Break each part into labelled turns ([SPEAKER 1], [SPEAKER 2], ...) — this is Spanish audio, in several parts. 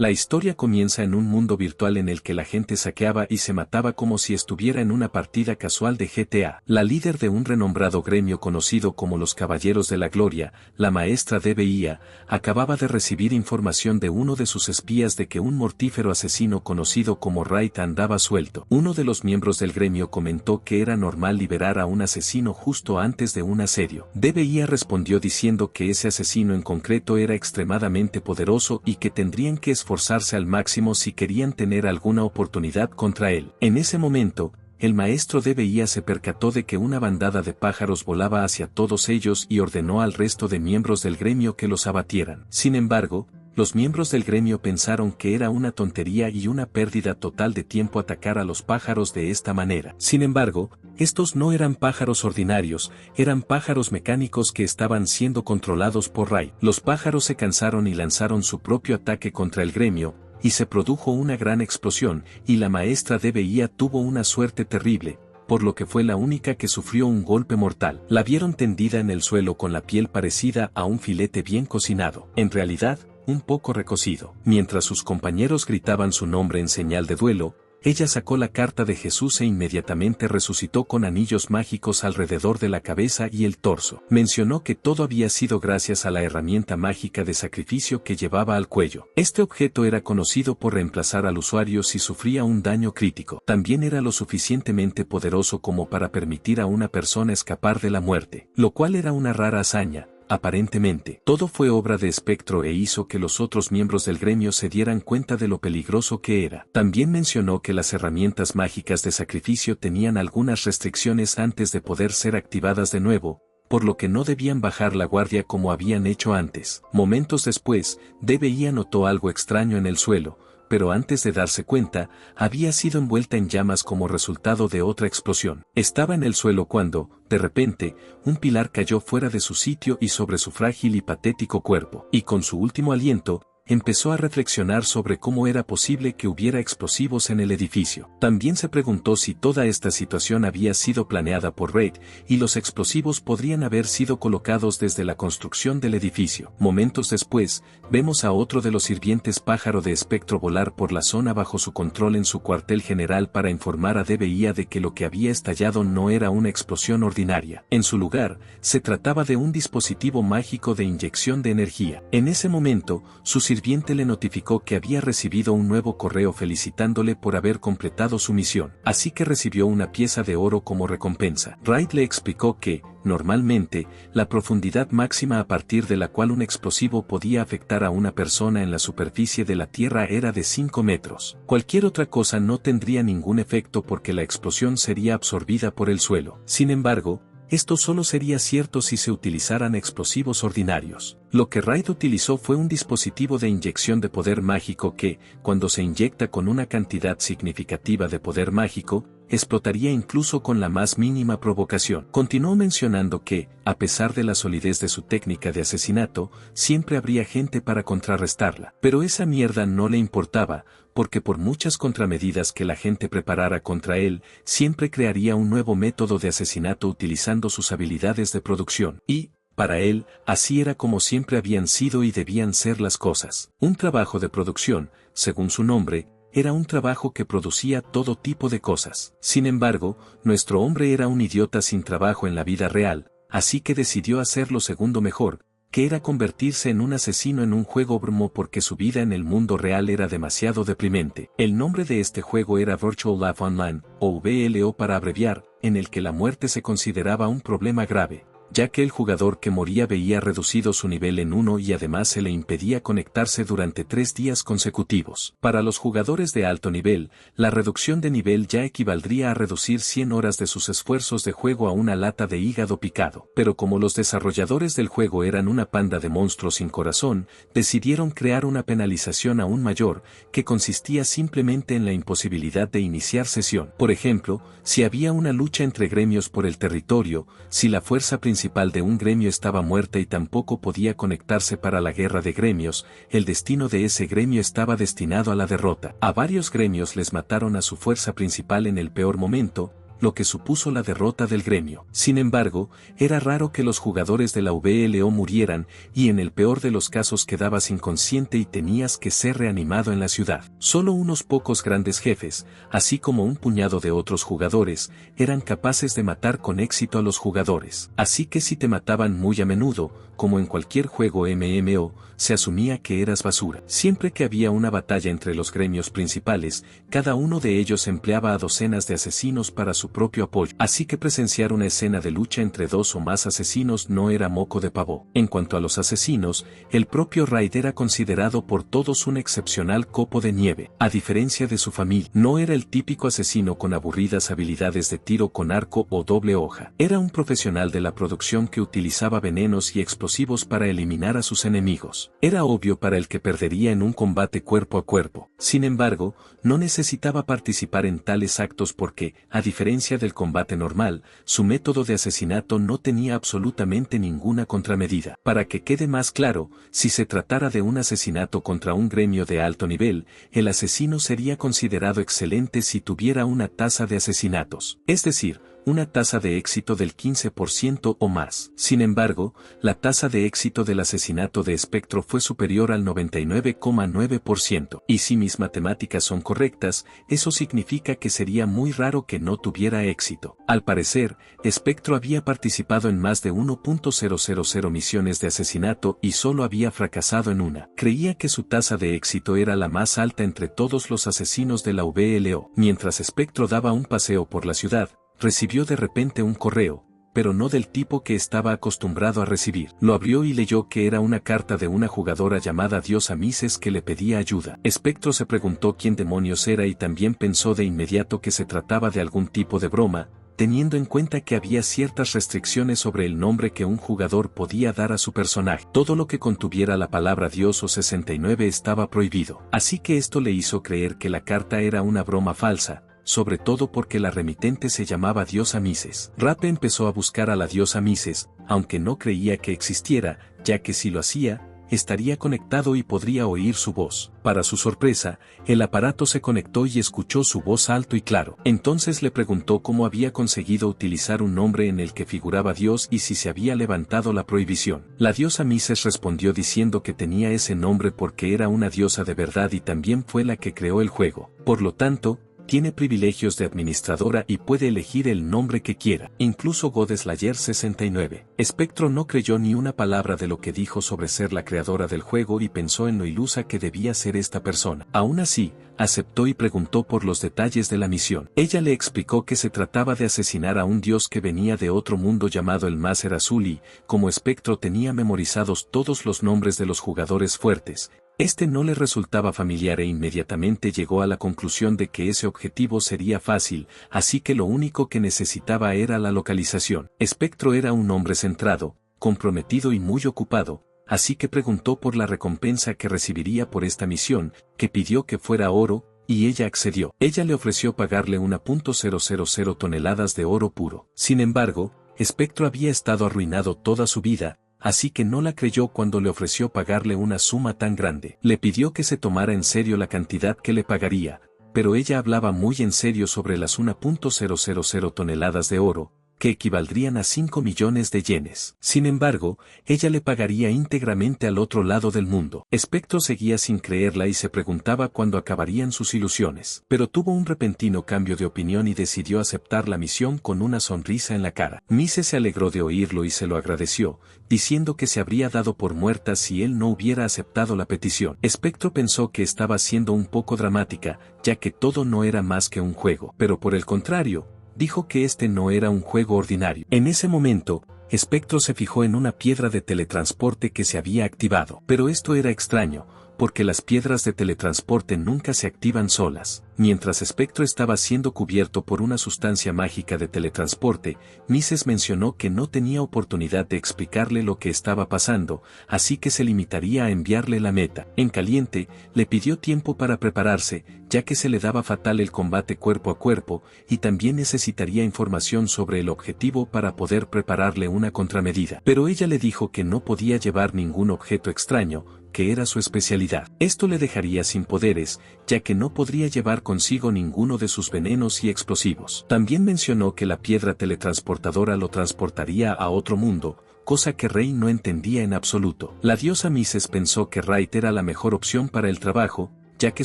[SPEAKER 1] La historia comienza en un mundo virtual en el que la gente saqueaba y se mataba como si estuviera en una partida casual de GTA. La líder de un renombrado gremio conocido como los Caballeros de la Gloria, la maestra DBIA, acababa de recibir información de uno de sus espías de que un mortífero asesino conocido como Raid andaba suelto. Uno de los miembros del gremio comentó que era normal liberar a un asesino justo antes de un asedio. DBIA respondió diciendo que ese asesino en concreto era extremadamente poderoso y que tendrían que esforzarse al máximo si querían tener alguna oportunidad contra él. En ese momento, el maestro DBIA se percató de que una bandada de pájaros volaba hacia todos ellos y ordenó al resto de miembros del gremio que los abatieran. Sin embargo, los miembros del gremio pensaron que era una tontería y una pérdida total de tiempo atacar a los pájaros de esta manera. Sin embargo, estos no eran pájaros ordinarios, eran pájaros mecánicos que estaban siendo controlados por Raid. Los pájaros se cansaron y lanzaron su propio ataque contra el gremio, y se produjo una gran explosión, y la maestra DBIA tuvo una suerte terrible, por lo que fue la única que sufrió un golpe mortal. La vieron tendida en el suelo con la piel parecida a un filete bien cocinado. En realidad, un poco recocido. Mientras sus compañeros gritaban su nombre en señal de duelo, ella sacó la carta de Jesús e inmediatamente resucitó con anillos mágicos alrededor de la cabeza y el torso. Mencionó que todo había sido gracias a la herramienta mágica de sacrificio que llevaba al cuello. Este objeto era conocido por reemplazar al usuario si sufría un daño crítico. También era lo suficientemente poderoso como para permitir a una persona escapar de la muerte, lo cual era una rara hazaña. Aparentemente, todo fue obra de Espectro e hizo que los otros miembros del gremio se dieran cuenta de lo peligroso que era. También mencionó que las herramientas mágicas de sacrificio tenían algunas restricciones antes de poder ser activadas de nuevo, por lo que no debían bajar la guardia como habían hecho antes. Momentos después, DBIA notó algo extraño en el suelo, pero antes de darse cuenta, había sido envuelta en llamas como resultado de otra explosión. Estaba en el suelo cuando, de repente, un pilar cayó fuera de su sitio y sobre su frágil y patético cuerpo, y con su último aliento, empezó a reflexionar sobre cómo era posible que hubiera explosivos en el edificio. También se preguntó si toda esta situación había sido planeada por Raid, y los explosivos podrían haber sido colocados desde la construcción del edificio. Momentos después, vemos a otro de los sirvientes pájaro de Espectro volar por la zona bajo su control en su cuartel general para informar a DBIA de que lo que había estallado no era una explosión ordinaria. En su lugar, se trataba de un dispositivo mágico de inyección de energía. En ese momento, su sirviente le notificó que había recibido un nuevo correo felicitándole por haber completado su misión, así que recibió una pieza de oro como recompensa. Raid le explicó que, normalmente, la profundidad máxima a partir de la cual un explosivo podía afectar a una persona en la superficie de la Tierra era de 5 metros. Cualquier otra cosa no tendría ningún efecto porque la explosión sería absorbida por el suelo. Sin embargo, esto solo sería cierto si se utilizaran explosivos ordinarios. Lo que Raid utilizó fue un dispositivo de inyección de poder mágico que, cuando se inyecta con una cantidad significativa de poder mágico, explotaría incluso con la más mínima provocación. Continuó mencionando que, a pesar de la solidez de su técnica de asesinato, siempre habría gente para contrarrestarla. Pero esa mierda no le importaba, porque por muchas contramedidas que la gente preparara contra él, siempre crearía un nuevo método de asesinato utilizando sus habilidades de producción. Y, para él, así era como siempre habían sido y debían ser las cosas. Un trabajo de producción, según su nombre, era un trabajo que producía todo tipo de cosas. Sin embargo, nuestro hombre era un idiota sin trabajo en la vida real, así que decidió hacer lo segundo mejor, que era convertirse en un asesino en un juego bromo porque su vida en el mundo real era demasiado deprimente. El nombre de este juego era Virtual Life Online, o VLO para abreviar, en el que la muerte se consideraba un problema grave, ya que el jugador que moría veía reducido su nivel en 1 y además se le impedía conectarse durante 3 días consecutivos. Para los jugadores de alto nivel, la reducción de nivel ya equivaldría a reducir 100 horas de sus esfuerzos de juego a una lata de hígado picado. Pero como los desarrolladores del juego eran una panda de monstruos sin corazón, decidieron crear una penalización aún mayor, que consistía simplemente en la imposibilidad de iniciar sesión. Por ejemplo, si había una lucha entre gremios por el territorio, si la fuerza principal de un gremio estaba muerta y tampoco podía conectarse para la guerra de gremios, el destino de ese gremio estaba destinado a la derrota. A varios gremios les mataron a su fuerza principal en el peor momento, lo que supuso la derrota del gremio. Sin embargo, era raro que los jugadores de la VLO murieran, y en el peor de los casos quedabas inconsciente y tenías que ser reanimado en la ciudad. Solo unos pocos grandes jefes, así como un puñado de otros jugadores, eran capaces de matar con éxito a los jugadores. Así que si te mataban muy a menudo, como en cualquier juego MMO, se asumía que eras basura. Siempre que había una batalla entre los gremios principales, cada uno de ellos empleaba a docenas de asesinos para su propio apoyo. Así que presenciar una escena de lucha entre dos o más asesinos no era moco de pavo. En cuanto a los asesinos, el propio Raid era considerado por todos un excepcional copo de nieve. A diferencia de su familia, no era el típico asesino con aburridas habilidades de tiro con arco o doble hoja. Era un profesional de la producción que utilizaba venenos y explosivos para eliminar a sus enemigos. Era obvio para el que perdería en un combate cuerpo a cuerpo. Sin embargo, no necesitaba participar en tales actos porque, a diferencia del combate normal, su método de asesinato no tenía absolutamente ninguna contramedida. Para que quede más claro, si se tratara de un asesinato contra un gremio de alto nivel, el asesino sería considerado excelente si tuviera una tasa de asesinatos. Es decir, una tasa de éxito del 15% o más. Sin embargo, la tasa de éxito del asesinato de Spectro fue superior al 99,9%. Y si mis matemáticas son correctas, eso significa que sería muy raro que no tuviera éxito. Al parecer, Spectro había participado en más de 1.000 misiones de asesinato y solo había fracasado en una. Creía que su tasa de éxito era la más alta entre todos los asesinos de la VLO. Mientras Spectro daba un paseo por la ciudad, recibió de repente un correo, pero no del tipo que estaba acostumbrado a recibir. Lo abrió y leyó que era una carta de una jugadora llamada Diosa Mises que le pedía ayuda. Spectro se preguntó quién demonios era y también pensó de inmediato que se trataba de algún tipo de broma, teniendo en cuenta que había ciertas restricciones sobre el nombre que un jugador podía dar a su personaje. Todo lo que contuviera la palabra Dios o 69 estaba prohibido. Así que esto le hizo creer que la carta era una broma falsa, sobre todo porque la remitente se llamaba Diosa Mises. Rape empezó a buscar a la Diosa Mises, aunque no creía que existiera, ya que si lo hacía, estaría conectado y podría oír su voz. Para su sorpresa, el aparato se conectó y escuchó su voz alto y claro. Entonces le preguntó cómo había conseguido utilizar un nombre en el que figuraba Dios y si se había levantado la prohibición. La Diosa Mises respondió diciendo que tenía ese nombre porque era una diosa de verdad y también fue la que creó el juego. Por lo tanto, tiene privilegios de administradora y puede elegir el nombre que quiera, incluso Godslayer 69. Spectro no creyó ni una palabra de lo que dijo sobre ser la creadora del juego y pensó en lo ilusa que debía ser esta persona. Aún así, aceptó y preguntó por los detalles de la misión. Ella le explicó que se trataba de asesinar a un dios que venía de otro mundo llamado el Máser Azul y, como Spectro tenía memorizados todos los nombres de los jugadores fuertes, este no le resultaba familiar e inmediatamente llegó a la conclusión de que ese objetivo sería fácil, así que lo único que necesitaba era la localización. Spectro era un hombre centrado, comprometido y muy ocupado, así que preguntó por la recompensa que recibiría por esta misión, que pidió que fuera oro, y ella accedió. Ella le ofreció pagarle 1.000 toneladas de oro puro. Sin embargo, Spectro había estado arruinado toda su vida, así que no la creyó cuando le ofreció pagarle una suma tan grande. Le pidió que se tomara en serio la cantidad que le pagaría, pero ella hablaba muy en serio sobre las 1.000 toneladas de oro, que equivaldrían a 5 millones de yenes. Sin embargo, ella le pagaría íntegramente al otro lado del mundo. Spectro seguía sin creerla y se preguntaba cuándo acabarían sus ilusiones. Pero tuvo un repentino cambio de opinión y decidió aceptar la misión con una sonrisa en la cara. Mises se alegró de oírlo y se lo agradeció, diciendo que se habría dado por muerta si él no hubiera aceptado la petición. Spectro pensó que estaba siendo un poco dramática, ya que todo no era más que un juego. Pero por el contrario, dijo que este no era un juego ordinario. En ese momento, Spectro se fijó en una piedra de teletransporte que se había activado. Pero esto era extraño, porque las piedras de teletransporte nunca se activan solas. Mientras Spectro estaba siendo cubierto por una sustancia mágica de teletransporte, Mises mencionó que no tenía oportunidad de explicarle lo que estaba pasando, así que se limitaría a enviarle la meta. En caliente, le pidió tiempo para prepararse, ya que se le daba fatal el combate cuerpo a cuerpo, y también necesitaría información sobre el objetivo para poder prepararle una contramedida. Pero ella le dijo que no podía llevar ningún objeto extraño, que era su especialidad. Esto le dejaría sin poderes, ya que no podría llevar consigo ninguno de sus venenos y explosivos. También mencionó que la piedra teletransportadora lo transportaría a otro mundo, cosa que Rey no entendía en absoluto. La diosa Mises pensó que Wright era la mejor opción para el trabajo, ya que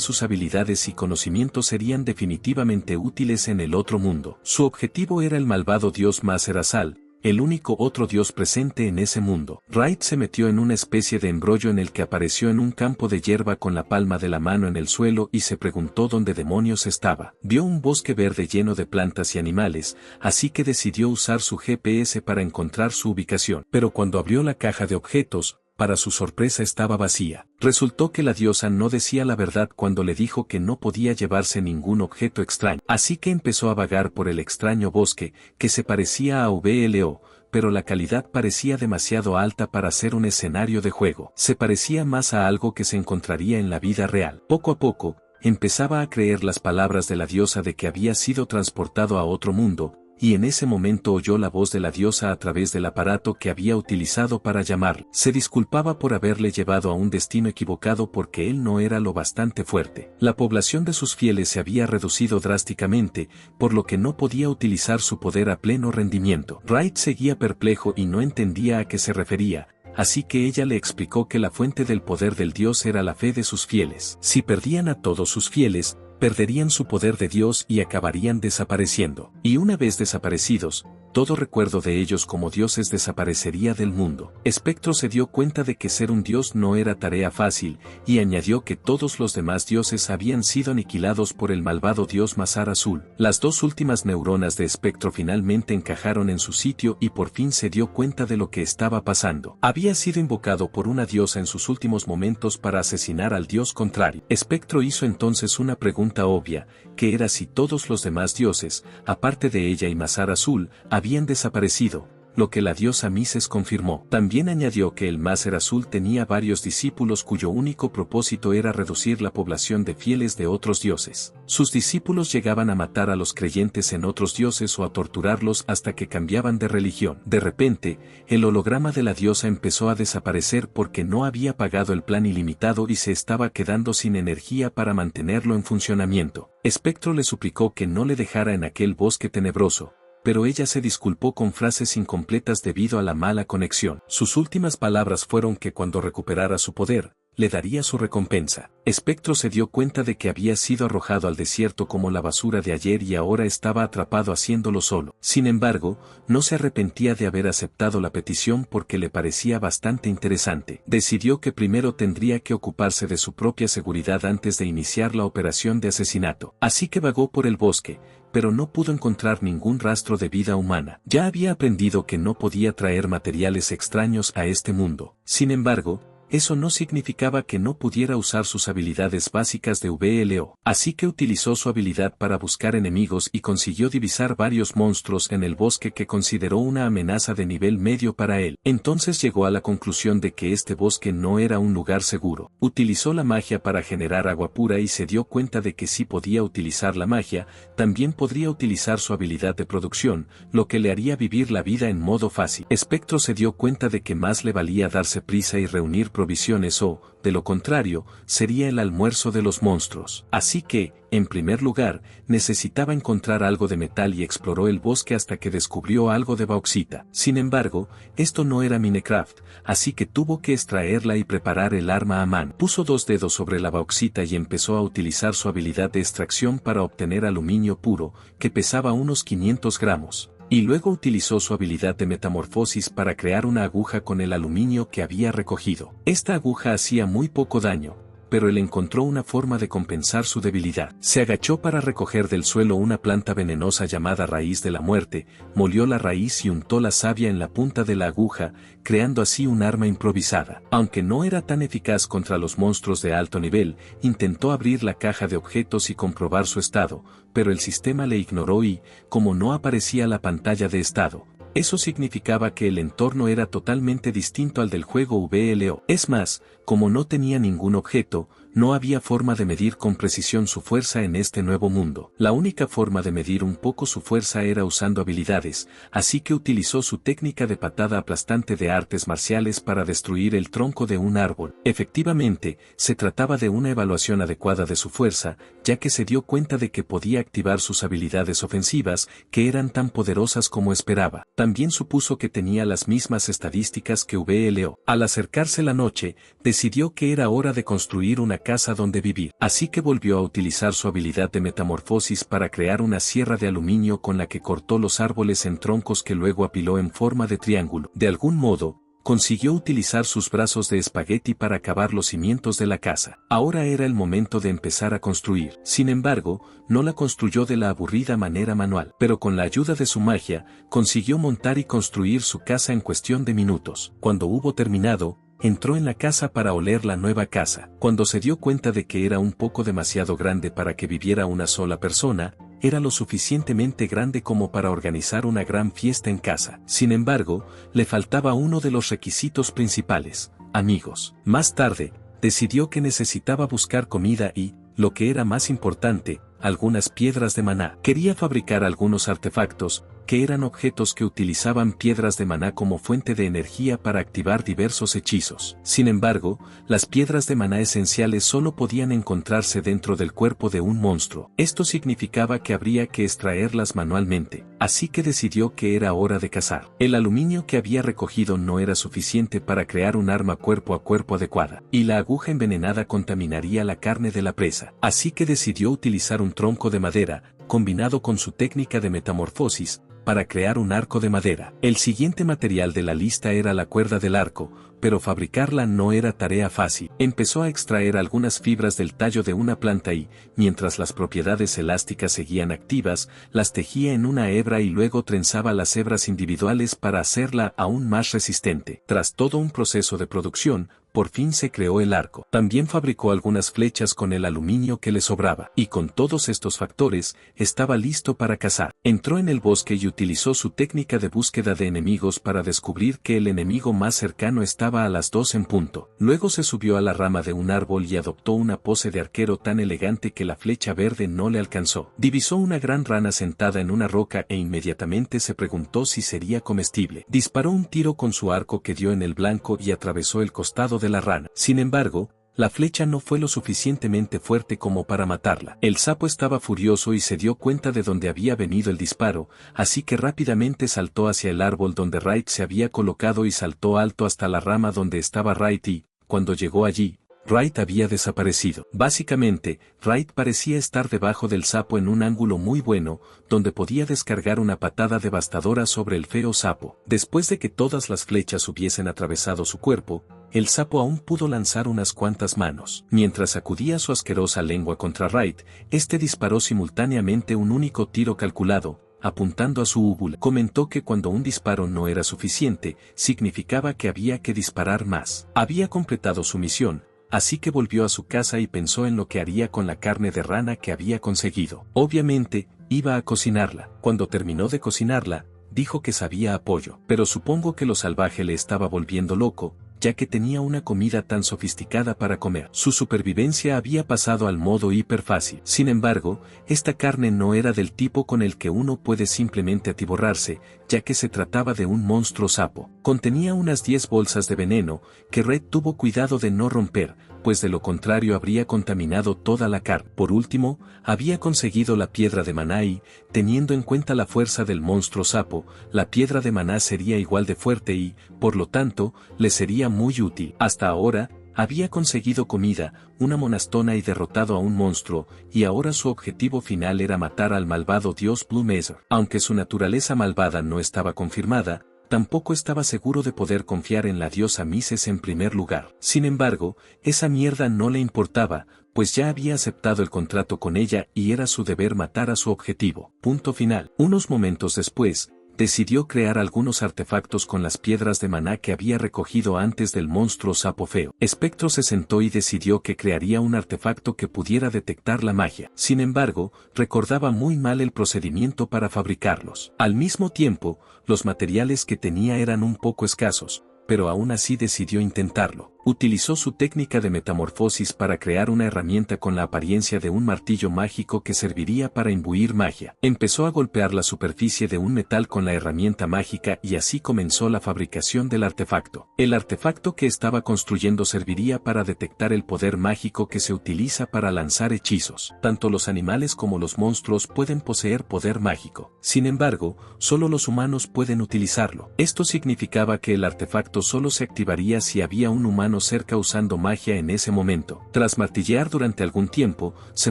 [SPEAKER 1] sus habilidades y conocimientos serían definitivamente útiles en el otro mundo. Su objetivo era el malvado dios Maser Azal, el único otro dios presente en ese mundo. Wright se metió en una especie de embrollo en el que apareció en un campo de hierba con la palma de la mano en el suelo y se preguntó dónde demonios estaba. Vio un bosque verde lleno de plantas y animales, así que decidió usar su GPS para encontrar su ubicación. Pero cuando abrió la caja de objetos, para su sorpresa estaba vacía. Resultó que la diosa no decía la verdad cuando le dijo que no podía llevarse ningún objeto extraño. Así que empezó a vagar por el extraño bosque, que se parecía a VLO, pero la calidad parecía demasiado alta para ser un escenario de juego. Se parecía más a algo que se encontraría en la vida real. Poco a poco, empezaba a creer las palabras de la diosa de que había sido transportado a otro mundo, y en ese momento oyó la voz de la diosa a través del aparato que había utilizado para llamar. Se disculpaba por haberle llevado a un destino equivocado porque él no era lo bastante fuerte. La población de sus fieles se había reducido drásticamente, por lo que no podía utilizar su poder a pleno rendimiento. Wright seguía perplejo y no entendía a qué se refería, así que ella le explicó que la fuente del poder del dios era la fe de sus fieles. Si perdían a todos sus fieles, perderían su poder de Dios y acabarían desapareciendo. Y una vez desaparecidos, todo recuerdo de ellos como dioses desaparecería del mundo. Espectro se dio cuenta de que ser un dios no era tarea fácil, y añadió que todos los demás dioses habían sido aniquilados por el malvado dios Maser Azul. Las dos últimas neuronas de Espectro finalmente encajaron en su sitio y por fin se dio cuenta de lo que estaba pasando. Había sido invocado por una diosa en sus últimos momentos para asesinar al dios contrario. Espectro hizo entonces una pregunta obvia, que era si todos los demás dioses, aparte de ella y Maser Azul, habían desaparecido, lo que la diosa Mises confirmó. También añadió que el Maser Azul tenía varios discípulos cuyo único propósito era reducir la población de fieles de otros dioses. Sus discípulos llegaban a matar a los creyentes en otros dioses o a torturarlos hasta que cambiaban de religión. De repente, el holograma de la diosa empezó a desaparecer porque no había pagado el plan ilimitado y se estaba quedando sin energía para mantenerlo en funcionamiento. Espectro le suplicó que no le dejara en aquel bosque tenebroso, pero ella se disculpó con frases incompletas debido a la mala conexión. Sus últimas palabras fueron que cuando recuperara su poder, le daría su recompensa. Espectro se dio cuenta de que había sido arrojado al desierto como la basura de ayer y ahora estaba atrapado haciéndolo solo. Sin embargo, no se arrepentía de haber aceptado la petición porque le parecía bastante interesante. Decidió que primero tendría que ocuparse de su propia seguridad antes de iniciar la operación de asesinato. Así que vagó por el bosque, pero no pudo encontrar ningún rastro de vida humana. Ya había aprendido que no podía traer materiales extraños a este mundo. Sin embargo, eso no significaba que no pudiera usar sus habilidades básicas de VLO. Así que utilizó su habilidad para buscar enemigos y consiguió divisar varios monstruos en el bosque que consideró una amenaza de nivel medio para él. Entonces llegó a la conclusión de que este bosque no era un lugar seguro. Utilizó la magia para generar agua pura y se dio cuenta de que si podía utilizar la magia, también podría utilizar su habilidad de producción, lo que le haría vivir la vida en modo fácil. Espectro se dio cuenta de que más le valía darse prisa y reunir provisiones o, de lo contrario, sería el almuerzo de los monstruos. Así que, en primer lugar, necesitaba encontrar algo de metal y exploró el bosque hasta que descubrió algo de bauxita. Sin embargo, esto no era Minecraft, así que tuvo que extraerla y preparar el arma a mano. Puso 2 dedos sobre la bauxita y empezó a utilizar su habilidad de extracción para obtener aluminio puro, que pesaba unos 500 gramos. Y luego utilizó su habilidad de metamorfosis para crear una aguja con el aluminio que había recogido. Esta aguja hacía muy poco daño, pero él encontró una forma de compensar su debilidad. Se agachó para recoger del suelo una planta venenosa llamada raíz de la muerte, molió la raíz y untó la savia en la punta de la aguja, creando así un arma improvisada. Aunque no era tan eficaz contra los monstruos de alto nivel, intentó abrir la caja de objetos y comprobar su estado, pero el sistema le ignoró y, como no aparecía la pantalla de estado, eso significaba que el entorno era totalmente distinto al del juego VLO. Es más, como no tenía ningún objeto, no había forma de medir con precisión su fuerza en este nuevo mundo. La única forma de medir un poco su fuerza era usando habilidades, así que utilizó su técnica de patada aplastante de artes marciales para destruir el tronco de un árbol. Efectivamente, se trataba de una evaluación adecuada de su fuerza, ya que se dio cuenta de que podía activar sus habilidades ofensivas, que eran tan poderosas como esperaba. También supuso que tenía las mismas estadísticas que VLO. Al acercarse la noche, decidió que era hora de construir una casa donde vivir. Así que volvió a utilizar su habilidad de metamorfosis para crear una sierra de aluminio con la que cortó los árboles en troncos que luego apiló en forma de triángulo. De algún modo, consiguió utilizar sus brazos de espagueti para cavar los cimientos de la casa. Ahora era el momento de empezar a construir. Sin embargo, no la construyó de la aburrida manera manual, pero con la ayuda de su magia, consiguió montar y construir su casa en cuestión de minutos. Cuando hubo terminado, entró en la casa para oler la nueva casa. Cuando se dio cuenta de que era un poco demasiado grande para que viviera una sola persona, era lo suficientemente grande como para organizar una gran fiesta en casa. Sin embargo, le faltaba uno de los requisitos principales: amigos. Más tarde, decidió que necesitaba buscar comida y, lo que era más importante, algunas piedras de maná. Quería fabricar algunos artefactos, que eran objetos que utilizaban piedras de maná como fuente de energía para activar diversos hechizos. Sin embargo, las piedras de maná esenciales solo podían encontrarse dentro del cuerpo de un monstruo. Esto significaba que habría que extraerlas manualmente, así que decidió que era hora de cazar. El aluminio que había recogido no era suficiente para crear un arma cuerpo a cuerpo adecuada, y la aguja envenenada contaminaría la carne de la presa. Así que decidió utilizar un tronco de madera, combinado con su técnica de metamorfosis, para crear un arco de madera. El siguiente material de la lista era la cuerda del arco, pero fabricarla no era tarea fácil. Empezó a extraer algunas fibras del tallo de una planta y, mientras las propiedades elásticas seguían activas, las tejía en una hebra y luego trenzaba las hebras individuales para hacerla aún más resistente. Tras todo un proceso de producción, por fin se creó el arco. También fabricó algunas flechas con el aluminio que le sobraba, y con todos estos factores, estaba listo para cazar. Entró en el bosque y utilizó su técnica de búsqueda de enemigos para descubrir que el enemigo más cercano estaba a las 2 en punto. Luego se subió a la rama de un árbol y adoptó una pose de arquero tan elegante que la flecha verde no le alcanzó. Divisó una gran rana sentada en una roca e inmediatamente se preguntó si sería comestible. Disparó un tiro con su arco que dio en el blanco y atravesó el costado de la rana. Sin embargo, la flecha no fue lo suficientemente fuerte como para matarla. El sapo estaba furioso y se dio cuenta de dónde había venido el disparo, así que rápidamente saltó hacia el árbol donde Wright se había colocado y saltó alto hasta la rama donde estaba Wright y, cuando llegó allí, Wright había desaparecido. Básicamente, Wright parecía estar debajo del sapo en un ángulo muy bueno, donde podía descargar una patada devastadora sobre el feo sapo. Después de que todas las flechas hubiesen atravesado su cuerpo, el sapo aún pudo lanzar unas cuantas manos. Mientras sacudía su asquerosa lengua contra Wright, este disparó simultáneamente un único tiro calculado, apuntando a su úvula. Comentó que cuando un disparo no era suficiente, significaba que había que disparar más. Había completado su misión, así que volvió a su casa y pensó en lo que haría con la carne de rana que había conseguido. Obviamente, iba a cocinarla. Cuando terminó de cocinarla, dijo que sabía a pollo, pero supongo que lo salvaje le estaba volviendo loco, ya que tenía una comida tan sofisticada para comer. Su supervivencia había pasado al modo hiper fácil. Sin embargo, esta carne no era del tipo con el que uno puede simplemente atiborrarse, ya que se trataba de un monstruo sapo. Contenía unas 10 bolsas de veneno, que Red tuvo cuidado de no romper, pues de lo contrario habría contaminado toda la carne. Por último, había conseguido la piedra de maná y, teniendo en cuenta la fuerza del monstruo sapo, la piedra de maná sería igual de fuerte y, por lo tanto, le sería muy útil. Hasta ahora, había conseguido comida, una monastona y derrotado a un monstruo, y ahora su objetivo final era matar al malvado dios Blue Mesa. Aunque su naturaleza malvada no estaba confirmada, tampoco estaba seguro de poder confiar en la diosa Mises en primer lugar. Sin embargo, esa mierda no le importaba, pues ya había aceptado el contrato con ella y era su deber matar a su objetivo. Punto final. Unos momentos después, decidió crear algunos artefactos con las piedras de maná que había recogido antes del monstruo sapo feo. Espectro se sentó y decidió que crearía un artefacto que pudiera detectar la magia. Sin embargo, recordaba muy mal el procedimiento para fabricarlos. Al mismo tiempo, los materiales que tenía eran un poco escasos, pero aún así decidió intentarlo. Utilizó su técnica de metamorfosis para crear una herramienta con la apariencia de un martillo mágico que serviría para imbuir magia. Empezó a golpear la superficie de un metal con la herramienta mágica y así comenzó la fabricación del artefacto. El artefacto que estaba construyendo serviría para detectar el poder mágico que se utiliza para lanzar hechizos. Tanto los animales como los monstruos pueden poseer poder mágico. Sin embargo, solo los humanos pueden utilizarlo. Esto significaba que el artefacto solo se activaría si había un humano cerca usando magia en ese momento. Tras martillear durante algún tiempo, se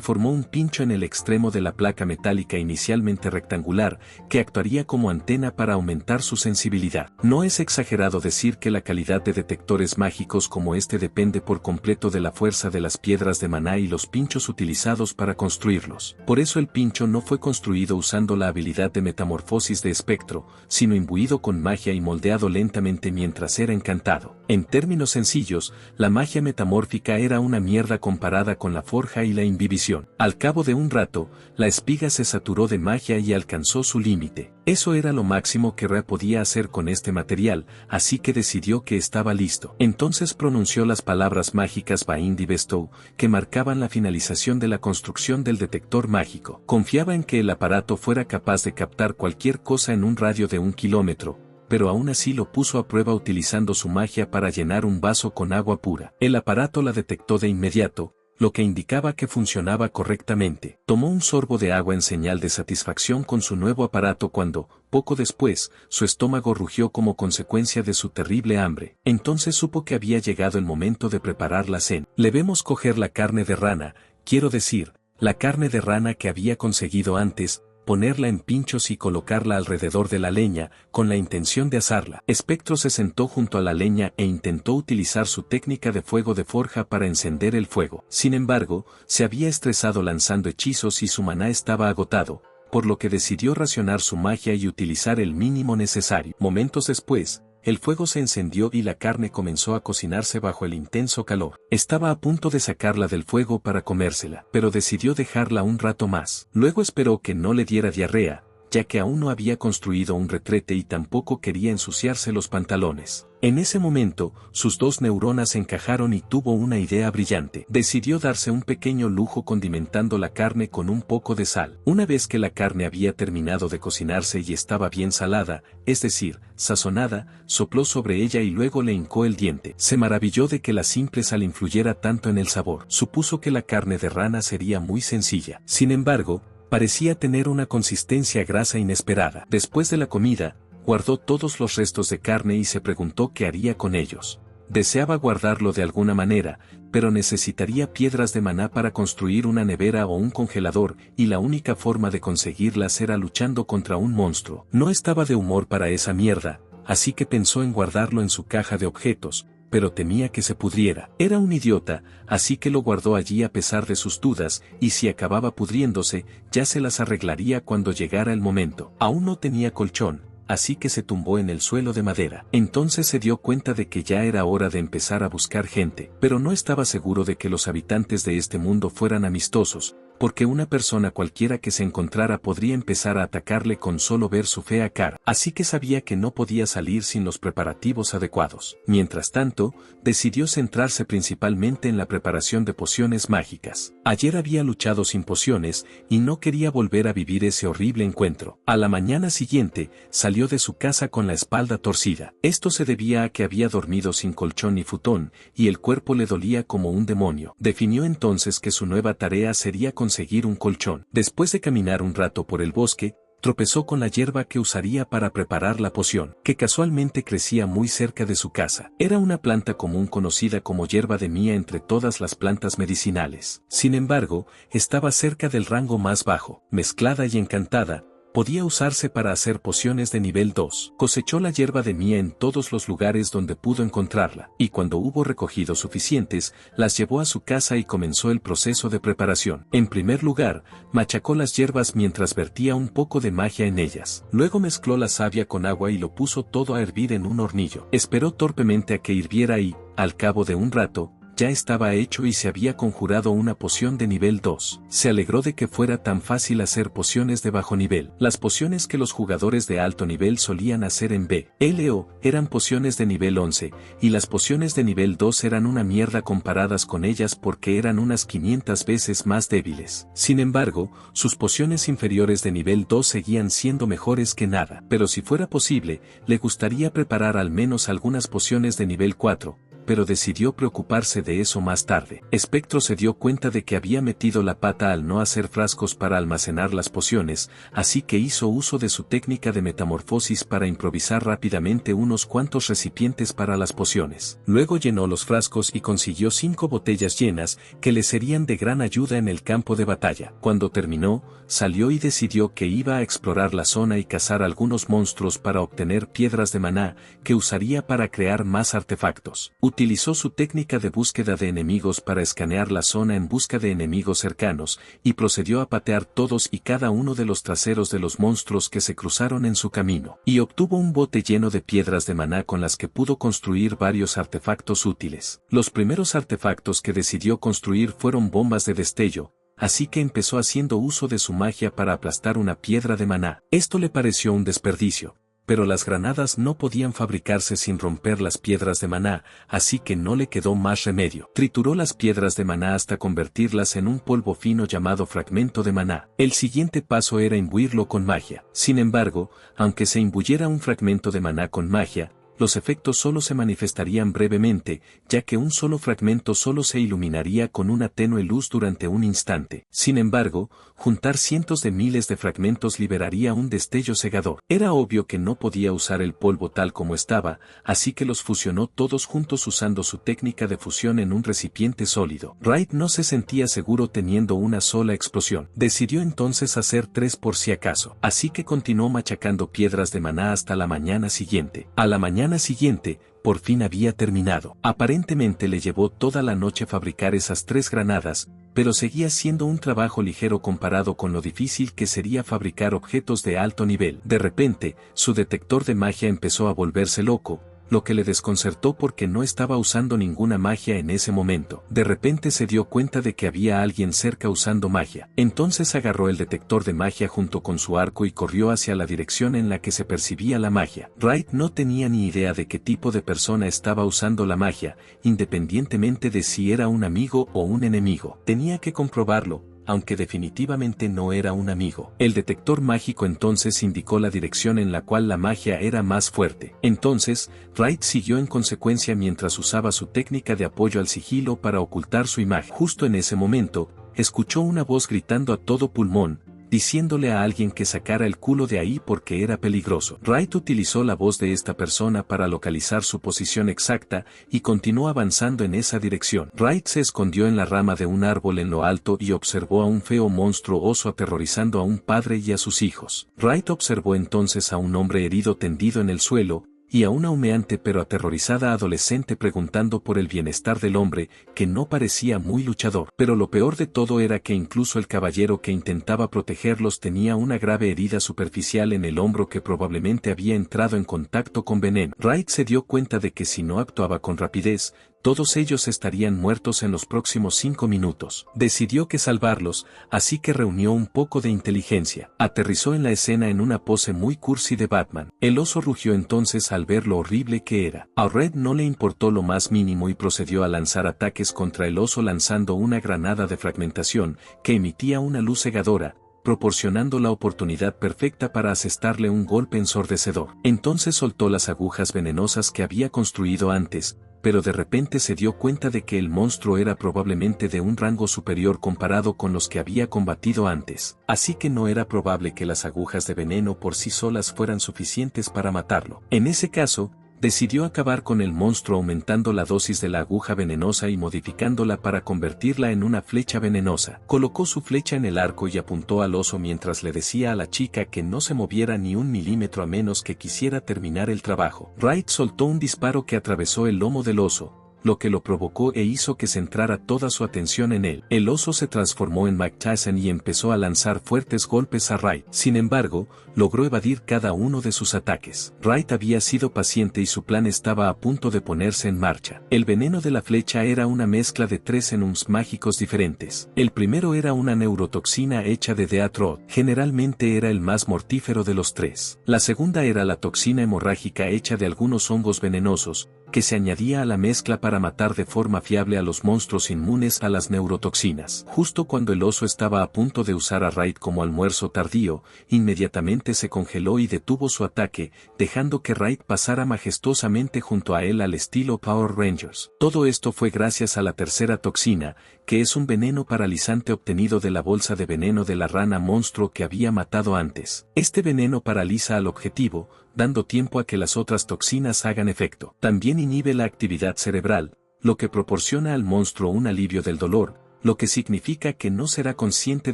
[SPEAKER 1] formó un pincho en el extremo de la placa metálica inicialmente rectangular, que actuaría como antena para aumentar su sensibilidad. No es exagerado decir que la calidad de detectores mágicos como este depende por completo de la fuerza de las piedras de maná y los pinchos utilizados para construirlos. Por eso el pincho no fue construido usando la habilidad de metamorfosis de espectro, sino imbuido con magia y moldeado lentamente mientras era encantado. En términos sencillos, la magia metamórfica era una mierda comparada con la forja y la imbibición. Al cabo de un rato, la espiga se saturó de magia y alcanzó su límite. Eso era lo máximo que Ra podía hacer con este material, así que decidió que estaba listo. Entonces pronunció las palabras mágicas Bind y Bestow, que marcaban la finalización de la construcción del detector mágico. Confiaba en que el aparato fuera capaz de captar cualquier cosa en un radio de 1 kilómetro, pero aún así lo puso a prueba utilizando su magia para llenar un vaso con agua pura. El aparato la detectó de inmediato, lo que indicaba que funcionaba correctamente. Tomó un sorbo de agua en señal de satisfacción con su nuevo aparato cuando, poco después, su estómago rugió como consecuencia de su terrible hambre. Entonces supo que había llegado el momento de preparar la cena. Le vemos coger la carne de rana, quiero decir, la carne de rana que había conseguido antes, ponerla en pinchos y colocarla alrededor de la leña, con la intención de asarla. Espectro se sentó junto a la leña e intentó utilizar su técnica de fuego de forja para encender el fuego. Sin embargo, se había estresado lanzando hechizos y su maná estaba agotado, por lo que decidió racionar su magia y utilizar el mínimo necesario. Momentos después, el fuego se encendió y la carne comenzó a cocinarse bajo el intenso calor. Estaba a punto de sacarla del fuego para comérsela, pero decidió dejarla un rato más. Luego esperó que no le diera diarrea, ya que aún no había construido un retrete y tampoco quería ensuciarse los pantalones. En ese momento, sus dos neuronas encajaron y tuvo una idea brillante. Decidió darse un pequeño lujo condimentando la carne con un poco de sal. Una vez que la carne había terminado de cocinarse y estaba bien salada, es decir, sazonada, sopló sobre ella y luego le hincó el diente. Se maravilló de que la simple sal influyera tanto en el sabor. Supuso que la carne de rana sería muy sencilla. Sin embargo, parecía tener una consistencia grasa inesperada. Después de la comida, guardó todos los restos de carne y se preguntó qué haría con ellos. Deseaba guardarlo de alguna manera, pero necesitaría piedras de maná para construir una nevera o un congelador, y la única forma de conseguirlas era luchando contra un monstruo. No estaba de humor para esa mierda, así que pensó en guardarlo en su caja de objetos, pero temía que se pudriera. Era un idiota, así que lo guardó allí a pesar de sus dudas, y si acababa pudriéndose, ya se las arreglaría cuando llegara el momento. Aún no tenía colchón, así que se tumbó en el suelo de madera. Entonces se dio cuenta de que ya era hora de empezar a buscar gente, pero no estaba seguro de que los habitantes de este mundo fueran amistosos, porque una persona cualquiera que se encontrara podría empezar a atacarle con solo ver su fea cara. Así que sabía que no podía salir sin los preparativos adecuados. Mientras tanto, decidió centrarse principalmente en la preparación de pociones mágicas. Ayer había luchado sin pociones, y no quería volver a vivir ese horrible encuentro. A la mañana siguiente, salió de su casa con la espalda torcida. Esto se debía a que había dormido sin colchón ni futón, y el cuerpo le dolía como un demonio. Definió entonces que su nueva tarea sería conseguir un colchón. Después de caminar un rato por el bosque, tropezó con la hierba que usaría para preparar la poción, que casualmente crecía muy cerca de su casa. Era una planta común conocida como hierba de mía entre todas las plantas medicinales. Sin embargo, estaba cerca del rango más bajo. Mezclada y encantada, podía usarse para hacer pociones de nivel 2. Cosechó la hierba de mía en todos los lugares donde pudo encontrarla, y cuando hubo recogido suficientes, las llevó a su casa y comenzó el proceso de preparación. En primer lugar, machacó las hierbas mientras vertía un poco de magia en ellas. Luego mezcló la savia con agua y lo puso todo a hervir en un hornillo. Esperó torpemente a que hirviera y, al cabo de un rato, ya estaba hecho y se había conjurado una poción de nivel 2. Se alegró de que fuera tan fácil hacer pociones de bajo nivel. Las pociones que los jugadores de alto nivel solían hacer en BLO eran pociones de nivel 11, y las pociones de nivel 2 eran una mierda comparadas con ellas porque eran unas 500 veces más débiles. Sin embargo, sus pociones inferiores de nivel 2 seguían siendo mejores que nada. Pero si fuera posible, le gustaría preparar al menos algunas pociones de nivel 4. Pero decidió preocuparse de eso más tarde. Spectro se dio cuenta de que había metido la pata al no hacer frascos para almacenar las pociones, así que hizo uso de su técnica de metamorfosis para improvisar rápidamente unos cuantos recipientes para las pociones. Luego llenó los frascos y consiguió 5 botellas llenas, que le serían de gran ayuda en el campo de batalla. Cuando terminó, salió y decidió que iba a explorar la zona y cazar algunos monstruos para obtener piedras de maná, que usaría para crear más artefactos. Utilizó su técnica de búsqueda de enemigos para escanear la zona en busca de enemigos cercanos, y procedió a patear todos y cada uno de los traseros de los monstruos que se cruzaron en su camino, y obtuvo un bote lleno de piedras de maná con las que pudo construir varios artefactos útiles. Los primeros artefactos que decidió construir fueron bombas de destello, así que empezó haciendo uso de su magia para aplastar una piedra de maná. Esto le pareció un desperdicio, pero las granadas no podían fabricarse sin romper las piedras de maná, así que no le quedó más remedio. Trituró las piedras de maná hasta convertirlas en un polvo fino llamado fragmento de maná. El siguiente paso era imbuirlo con magia. Sin embargo, aunque se imbuyera un fragmento de maná con magia, los efectos solo se manifestarían brevemente, ya que un solo fragmento solo se iluminaría con una tenue luz durante un instante. Sin embargo, juntar cientos de miles de fragmentos liberaría un destello cegador. Era obvio que no podía usar el polvo tal como estaba, así que los fusionó todos juntos usando su técnica de fusión en un recipiente sólido. Wright no se sentía seguro teniendo una sola explosión. Decidió entonces hacer 3 por si acaso. Así que continuó machacando piedras de maná hasta la mañana siguiente. A la mañana siguiente, por fin había terminado. Aparentemente le llevó toda la noche fabricar esas 3 granadas, pero seguía siendo un trabajo ligero comparado con lo difícil que sería fabricar objetos de alto nivel. De repente, su detector de magia empezó a volverse loco, lo que le desconcertó porque no estaba usando ninguna magia en ese momento. De repente se dio cuenta de que había alguien cerca usando magia. Entonces agarró el detector de magia junto con su arco y corrió hacia la dirección en la que se percibía la magia. Wright no tenía ni idea de qué tipo de persona estaba usando la magia, independientemente de si era un amigo o un enemigo. Tenía que comprobarlo, aunque definitivamente no era un amigo. El detector mágico entonces indicó la dirección en la cual la magia era más fuerte. Entonces, Wright siguió en consecuencia mientras usaba su técnica de apoyo al sigilo para ocultar su imagen. Justo en ese momento, escuchó una voz gritando a todo pulmón, diciéndole a alguien que sacara el culo de ahí porque era peligroso. Wright utilizó la voz de esta persona para localizar su posición exacta y continuó avanzando en esa dirección. Wright se escondió en la rama de un árbol en lo alto y observó a un feo monstruo oso aterrorizando a un padre y a sus hijos. Wright observó entonces a un hombre herido tendido en el suelo, y a una humeante pero aterrorizada adolescente preguntando por el bienestar del hombre, que no parecía muy luchador. Pero lo peor de todo era que incluso el caballero que intentaba protegerlos tenía una grave herida superficial en el hombro que probablemente había entrado en contacto con veneno. Wright se dio cuenta de que si no actuaba con rapidez, todos ellos estarían muertos en los próximos 5 minutos. Decidió que salvarlos, así que reunió un poco de inteligencia. Aterrizó en la escena en una pose muy cursi de Batman. El oso rugió entonces al ver lo horrible que era. A Red no le importó lo más mínimo y procedió a lanzar ataques contra el oso lanzando una granada de fragmentación que emitía una luz cegadora, proporcionando la oportunidad perfecta para asestarle un golpe ensordecedor. Entonces soltó las agujas venenosas que había construido antes, pero de repente se dio cuenta de que el monstruo era probablemente de un rango superior comparado con los que había combatido antes. Así que no era probable que las agujas de veneno por sí solas fueran suficientes para matarlo. En ese caso, decidió acabar con el monstruo aumentando la dosis de la aguja venenosa y modificándola para convertirla en una flecha venenosa. Colocó su flecha en el arco y apuntó al oso mientras le decía a la chica que no se moviera ni un milímetro a menos que quisiera terminar el trabajo. Wright soltó un disparo que atravesó el lomo del oso, lo que lo provocó e hizo que centrara toda su atención en él. El oso se transformó en Mike Tyson y empezó a lanzar fuertes golpes a Wright. Sin embargo, logró evadir cada uno de sus ataques. Wright había sido paciente y su plan estaba a punto de ponerse en marcha. El veneno de la flecha era una mezcla de 3 enums mágicos diferentes. El primero era una neurotoxina hecha de Death Rod. Generalmente era el más mortífero de los 3. La segunda era la toxina hemorrágica hecha de algunos hongos venenosos, que se añadía a la mezcla para matar de forma fiable a los monstruos inmunes a las neurotoxinas. Justo cuando el oso estaba a punto de usar a Wright como almuerzo tardío, inmediatamente se congeló y detuvo su ataque, dejando que Wright pasara majestuosamente junto a él al estilo Power Rangers. Todo esto fue gracias a la tercera toxina, que es un veneno paralizante obtenido de la bolsa de veneno de la rana monstruo que había matado antes. Este veneno paraliza al objetivo, dando tiempo a que las otras toxinas hagan efecto. También inhibe la actividad cerebral, lo que proporciona al monstruo un alivio del dolor, lo que significa que no será consciente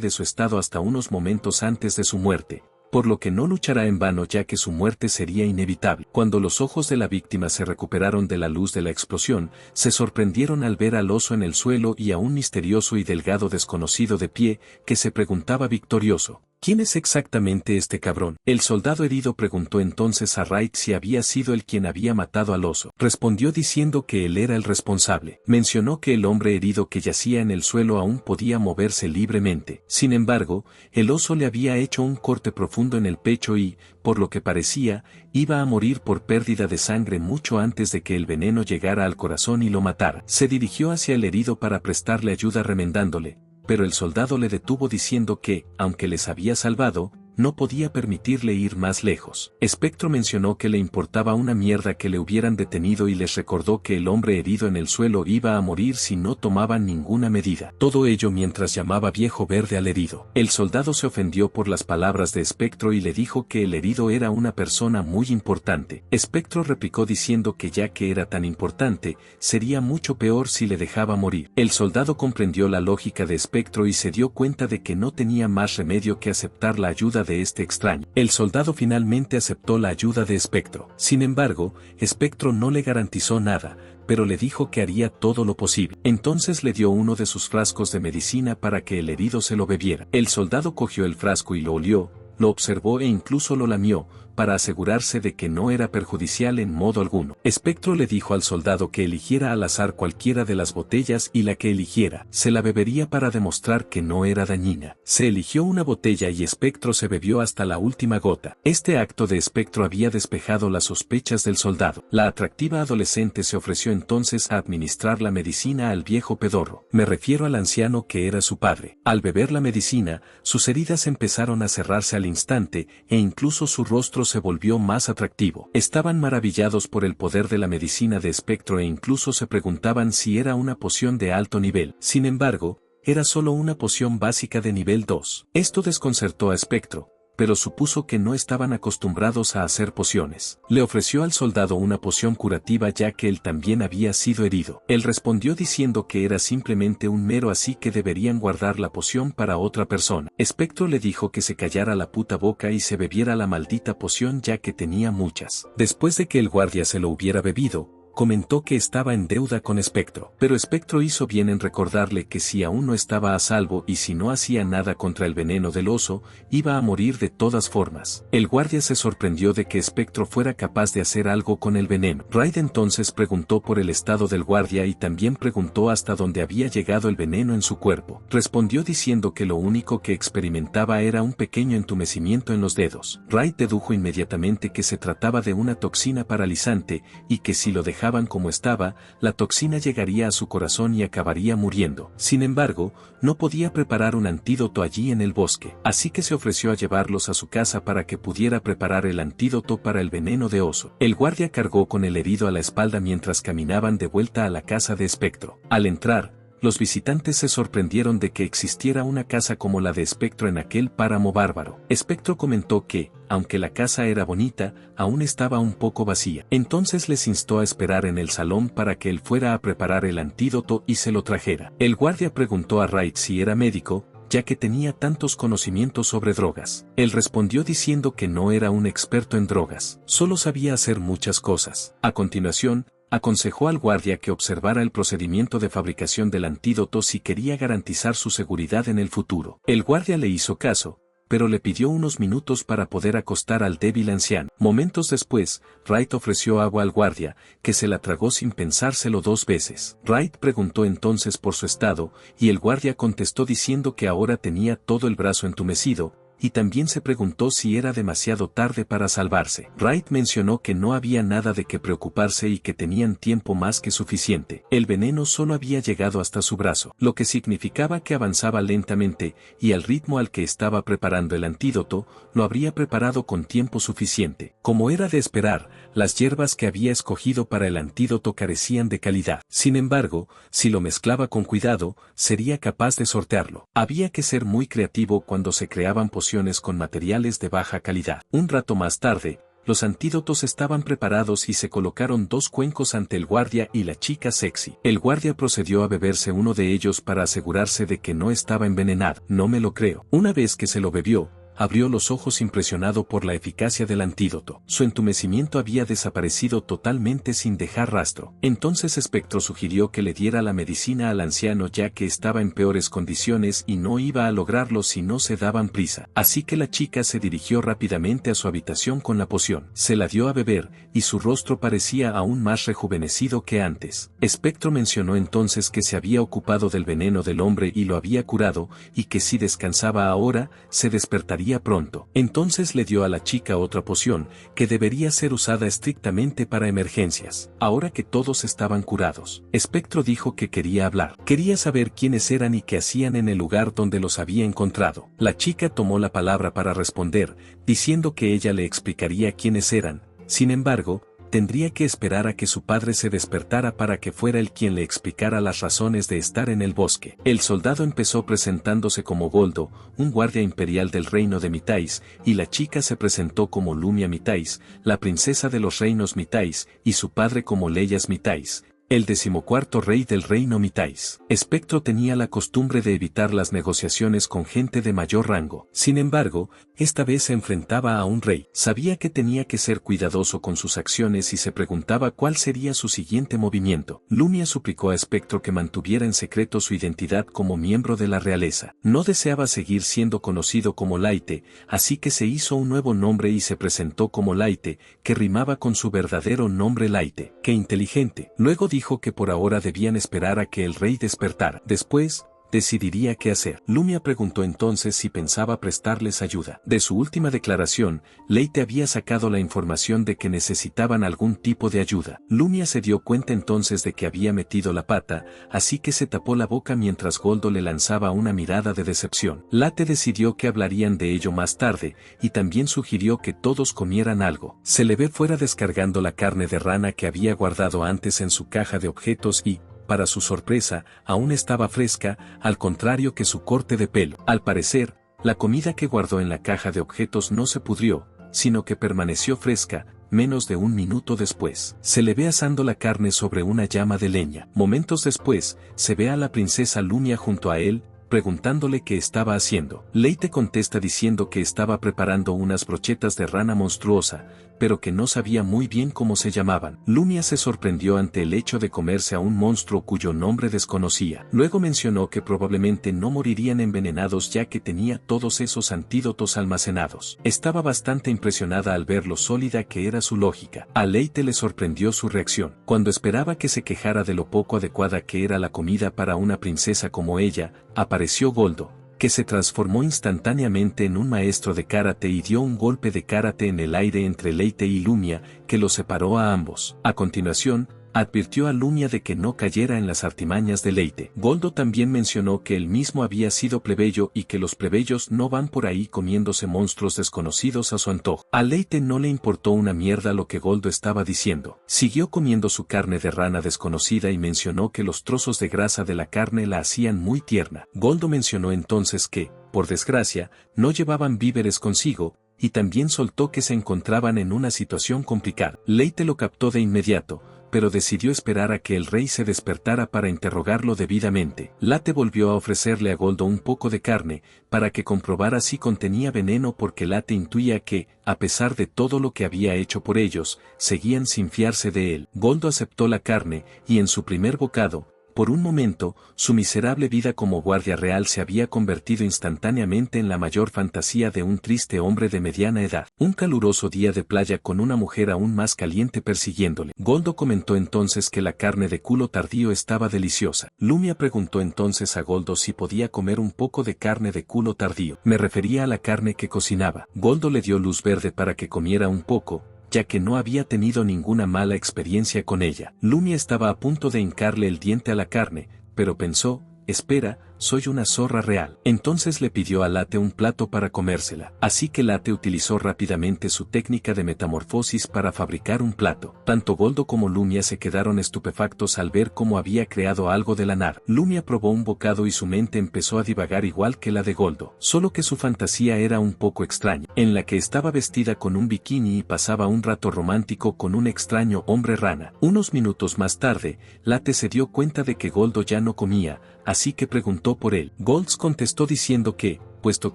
[SPEAKER 1] de su estado hasta unos momentos antes de su muerte, por lo que no luchará en vano ya que su muerte sería inevitable. Cuando los ojos de la víctima se recuperaron de la luz de la explosión, se sorprendieron al ver al oso en el suelo y a un misterioso y delgado desconocido de pie, que se preguntaba victorioso: ¿quién es exactamente este cabrón? El soldado herido preguntó entonces a Wright si había sido él quien había matado al oso. Respondió diciendo que él era el responsable. Mencionó que el hombre herido que yacía en el suelo aún podía moverse libremente. Sin embargo, el oso le había hecho un corte profundo en el pecho y, por lo que parecía, iba a morir por pérdida de sangre mucho antes de que el veneno llegara al corazón y lo matara. Se dirigió hacia el herido para prestarle ayuda remendándole, pero el soldado le detuvo diciendo que, aunque les había salvado, no podía permitirle ir más lejos. Spectro mencionó que le importaba una mierda que le hubieran detenido y les recordó que el hombre herido en el suelo iba a morir si no tomaban ninguna medida. Todo ello mientras llamaba viejo verde al herido. El soldado se ofendió por las palabras de Spectro y le dijo que el herido era una persona muy importante. Spectro replicó diciendo que ya que era tan importante, sería mucho peor si le dejaba morir. El soldado comprendió la lógica de Spectro y se dio cuenta de que no tenía más remedio que aceptar la ayuda de este extraño. El soldado finalmente aceptó la ayuda de Spectro. Sin embargo, Spectro no le garantizó nada, pero le dijo que haría todo lo posible. Entonces le dio uno de sus frascos de medicina para que el herido se lo bebiera. El soldado cogió el frasco y lo olió, lo observó e incluso lo lamió, para asegurarse de que no era perjudicial en modo alguno. Spectro le dijo al soldado que eligiera al azar cualquiera de las botellas y la que eligiera, se la bebería para demostrar que no era dañina. Se eligió una botella y Spectro se bebió hasta la última gota. Este acto de Spectro había despejado las sospechas del soldado. La atractiva adolescente se ofreció entonces a administrar la medicina al viejo pedorro. Me refiero al anciano que era su padre. Al beber la medicina, sus heridas empezaron a cerrarse al instante, e incluso su rostro se volvió más atractivo. Estaban maravillados por el poder de la medicina de Spectro e incluso se preguntaban si era una poción de alto nivel. Sin embargo, era solo una poción básica de nivel 2. Esto desconcertó a Spectro, pero supuso que no estaban acostumbrados a hacer pociones. Le ofreció al soldado una poción curativa ya que él también había sido herido. Él respondió diciendo que era simplemente un mero así que deberían guardar la poción para otra persona. Spectro le dijo que se callara la puta boca y se bebiera la maldita poción ya que tenía muchas. Después de que el guardia se lo hubiera bebido, comentó que estaba en deuda con Spectro. Pero Spectro hizo bien en recordarle que si aún no estaba a salvo y si no hacía nada contra el veneno del oso, iba a morir de todas formas. El guardia se sorprendió de que Spectro fuera capaz de hacer algo con el veneno. Wright entonces preguntó por el estado del guardia y también preguntó hasta dónde había llegado el veneno en su cuerpo. Respondió diciendo que lo único que experimentaba era un pequeño entumecimiento en los dedos. Wright dedujo inmediatamente que se trataba de una toxina paralizante y que si lo dejaba como estaba, la toxina llegaría a su corazón y acabaría muriendo. Sin embargo, no podía preparar un antídoto allí en el bosque, así que se ofreció a llevarlos a su casa para que pudiera preparar el antídoto para el veneno de oso. El guardia cargó con el herido a la espalda mientras caminaban de vuelta a la casa de Spectro. Al entrar, los visitantes se sorprendieron de que existiera una casa como la de Spectro en aquel páramo bárbaro. Spectro comentó que, aunque la casa era bonita, aún estaba un poco vacía. Entonces les instó a esperar en el salón para que él fuera a preparar el antídoto y se lo trajera. El guardia preguntó a Wright si era médico, ya que tenía tantos conocimientos sobre drogas. Él respondió diciendo que no era un experto en drogas, solo sabía hacer muchas cosas. A continuación, Aconsejó al guardia que observara el procedimiento de fabricación del antídoto si quería garantizar su seguridad en el futuro. El guardia le hizo caso, pero le pidió unos minutos para poder acostar al débil anciano. Momentos después, Wright ofreció agua al guardia, que se la tragó sin pensárselo 2 veces. Wright preguntó entonces por su estado, y el guardia contestó diciendo que ahora tenía todo el brazo entumecido, y también se preguntó si era demasiado tarde para salvarse. Wright mencionó que no había nada de qué preocuparse y que tenían tiempo más que suficiente. El veneno solo había llegado hasta su brazo, lo que significaba que avanzaba lentamente, y al ritmo al que estaba preparando el antídoto, lo habría preparado con tiempo suficiente. Como era de esperar, las hierbas que había escogido para el antídoto carecían de calidad. Sin embargo, si lo mezclaba con cuidado, sería capaz de sortearlo. Había que ser muy creativo cuando se creaban pociones con materiales de baja calidad. Un rato más tarde, los antídotos estaban preparados y se colocaron 2 cuencos ante el guardia y la chica sexy. El guardia procedió a beberse uno de ellos para asegurarse de que no estaba envenenado. No me lo creo. Una vez que se lo bebió, abrió los ojos impresionado por la eficacia del antídoto. Su entumecimiento había desaparecido totalmente sin dejar rastro. Entonces Spectro sugirió que le diera la medicina al anciano ya que estaba en peores condiciones y no iba a lograrlo si no se daban prisa. Así que la chica se dirigió rápidamente a su habitación con la poción. Se la dio a beber, y su rostro parecía aún más rejuvenecido que antes. Spectro mencionó entonces que se había ocupado del veneno del hombre y lo había curado, y que si descansaba ahora, se despertaría pronto. Entonces le dio a la chica otra poción, que debería ser usada estrictamente para emergencias. Ahora que todos estaban curados, Spectro dijo que quería hablar. Quería saber quiénes eran y qué hacían en el lugar donde los había encontrado. La chica tomó la palabra para responder, diciendo que ella le explicaría quiénes eran. Sin embargo, tendría que esperar a que su padre se despertara para que fuera él quien le explicara las razones de estar en el bosque. El soldado empezó presentándose como Goldo, un guardia imperial del reino de Mitais, y la chica se presentó como Lumia Mitais, la princesa de los reinos Mitais, y su padre como Leyas Mitais, el 14º rey del reino Mitais. Spectro tenía la costumbre de evitar las negociaciones con gente de mayor rango. Sin embargo, esta vez se enfrentaba a un rey. Sabía que tenía que ser cuidadoso con sus acciones y se preguntaba cuál sería su siguiente movimiento. Lumia suplicó a Spectro que mantuviera en secreto su identidad como miembro de la realeza. No deseaba seguir siendo conocido como Laite, así que se hizo un nuevo nombre y se presentó como Laite, que rimaba con su verdadero nombre Laite. ¡Qué inteligente! Luego dijo que por ahora debían esperar a que el rey despertara. Después, decidiría qué hacer. Lumia preguntó entonces si pensaba prestarles ayuda. De su última declaración, Leite había sacado la información de que necesitaban algún tipo de ayuda. Lumia se dio cuenta entonces de que había metido la pata, así que se tapó la boca mientras Goldo le lanzaba una mirada de decepción. Late decidió que hablarían de ello más tarde, y también sugirió que todos comieran algo. Se le ve fuera descargando la carne de rana que había guardado antes en su caja de objetos y, para su sorpresa, aún estaba fresca, al contrario que su corte de pelo. Al parecer, la comida que guardó en la caja de objetos no se pudrió, sino que permaneció fresca. Menos de un minuto después, se le ve asando la carne sobre una llama de leña. Momentos después, se ve a la princesa Lumia junto a él, preguntándole qué estaba haciendo. Leite contesta diciendo que estaba preparando unas brochetas de rana monstruosa, pero que no sabía muy bien cómo se llamaban. Lumia se sorprendió ante el hecho de comerse a un monstruo cuyo nombre desconocía. Luego mencionó que probablemente no morirían envenenados ya que tenía todos esos antídotos almacenados. Estaba bastante impresionada al ver lo sólida que era su lógica. A Leite le sorprendió su reacción. Cuando esperaba que se quejara de lo poco adecuada que era la comida para una princesa como ella, apareció Goldo, que se transformó instantáneamente en un maestro de karate y dio un golpe de karate en el aire entre Leite y Lumia, que los separó a ambos. A continuación, advirtió a Lumia de que no cayera en las artimañas de Leite. Goldo también mencionó que él mismo había sido plebeyo y que los plebeyos no van por ahí comiéndose monstruos desconocidos a su antojo. A Leite no le importó una mierda lo que Goldo estaba diciendo. Siguió comiendo su carne de rana desconocida y mencionó que los trozos de grasa de la carne la hacían muy tierna. Goldo mencionó entonces que, por desgracia, no llevaban víveres consigo, y también soltó que se encontraban en una situación complicada. Leyte lo captó de inmediato, pero decidió esperar a que el rey se despertara para interrogarlo debidamente. Late volvió a ofrecerle a Goldo un poco de carne, para que comprobara si contenía veneno, porque Late intuía que, a pesar de todo lo que había hecho por ellos, seguían sin fiarse de él. Goldo aceptó la carne, y en su primer bocado, por un momento, su miserable vida como guardia real se había convertido instantáneamente en la mayor fantasía de un triste hombre de mediana edad. Un caluroso día de playa con una mujer aún más caliente persiguiéndole. Goldo comentó entonces que la carne de culo tardío estaba deliciosa. Lumia preguntó entonces a Goldo si podía comer un poco de carne de culo tardío. Me refería a la carne que cocinaba. Goldo le dio luz verde para que comiera un poco, ya que no había tenido ninguna mala experiencia con ella. Lumia estaba a punto de hincarle el diente a la carne, pero pensó, espera, soy una zorra real. Entonces le pidió a Late un plato para comérsela. Así que Late utilizó rápidamente su técnica de metamorfosis para fabricar un plato. Tanto Goldo como Lumia se quedaron estupefactos al ver cómo había creado algo de la nada. Lumia probó un bocado y su mente empezó a divagar igual que la de Goldo. Solo que su fantasía era un poco extraña, en la que estaba vestida con un bikini y pasaba un rato romántico con un extraño hombre rana. Unos minutos más tarde, Late se dio cuenta de que Goldo ya no comía, así que preguntó por él. Golds contestó diciendo que, puesto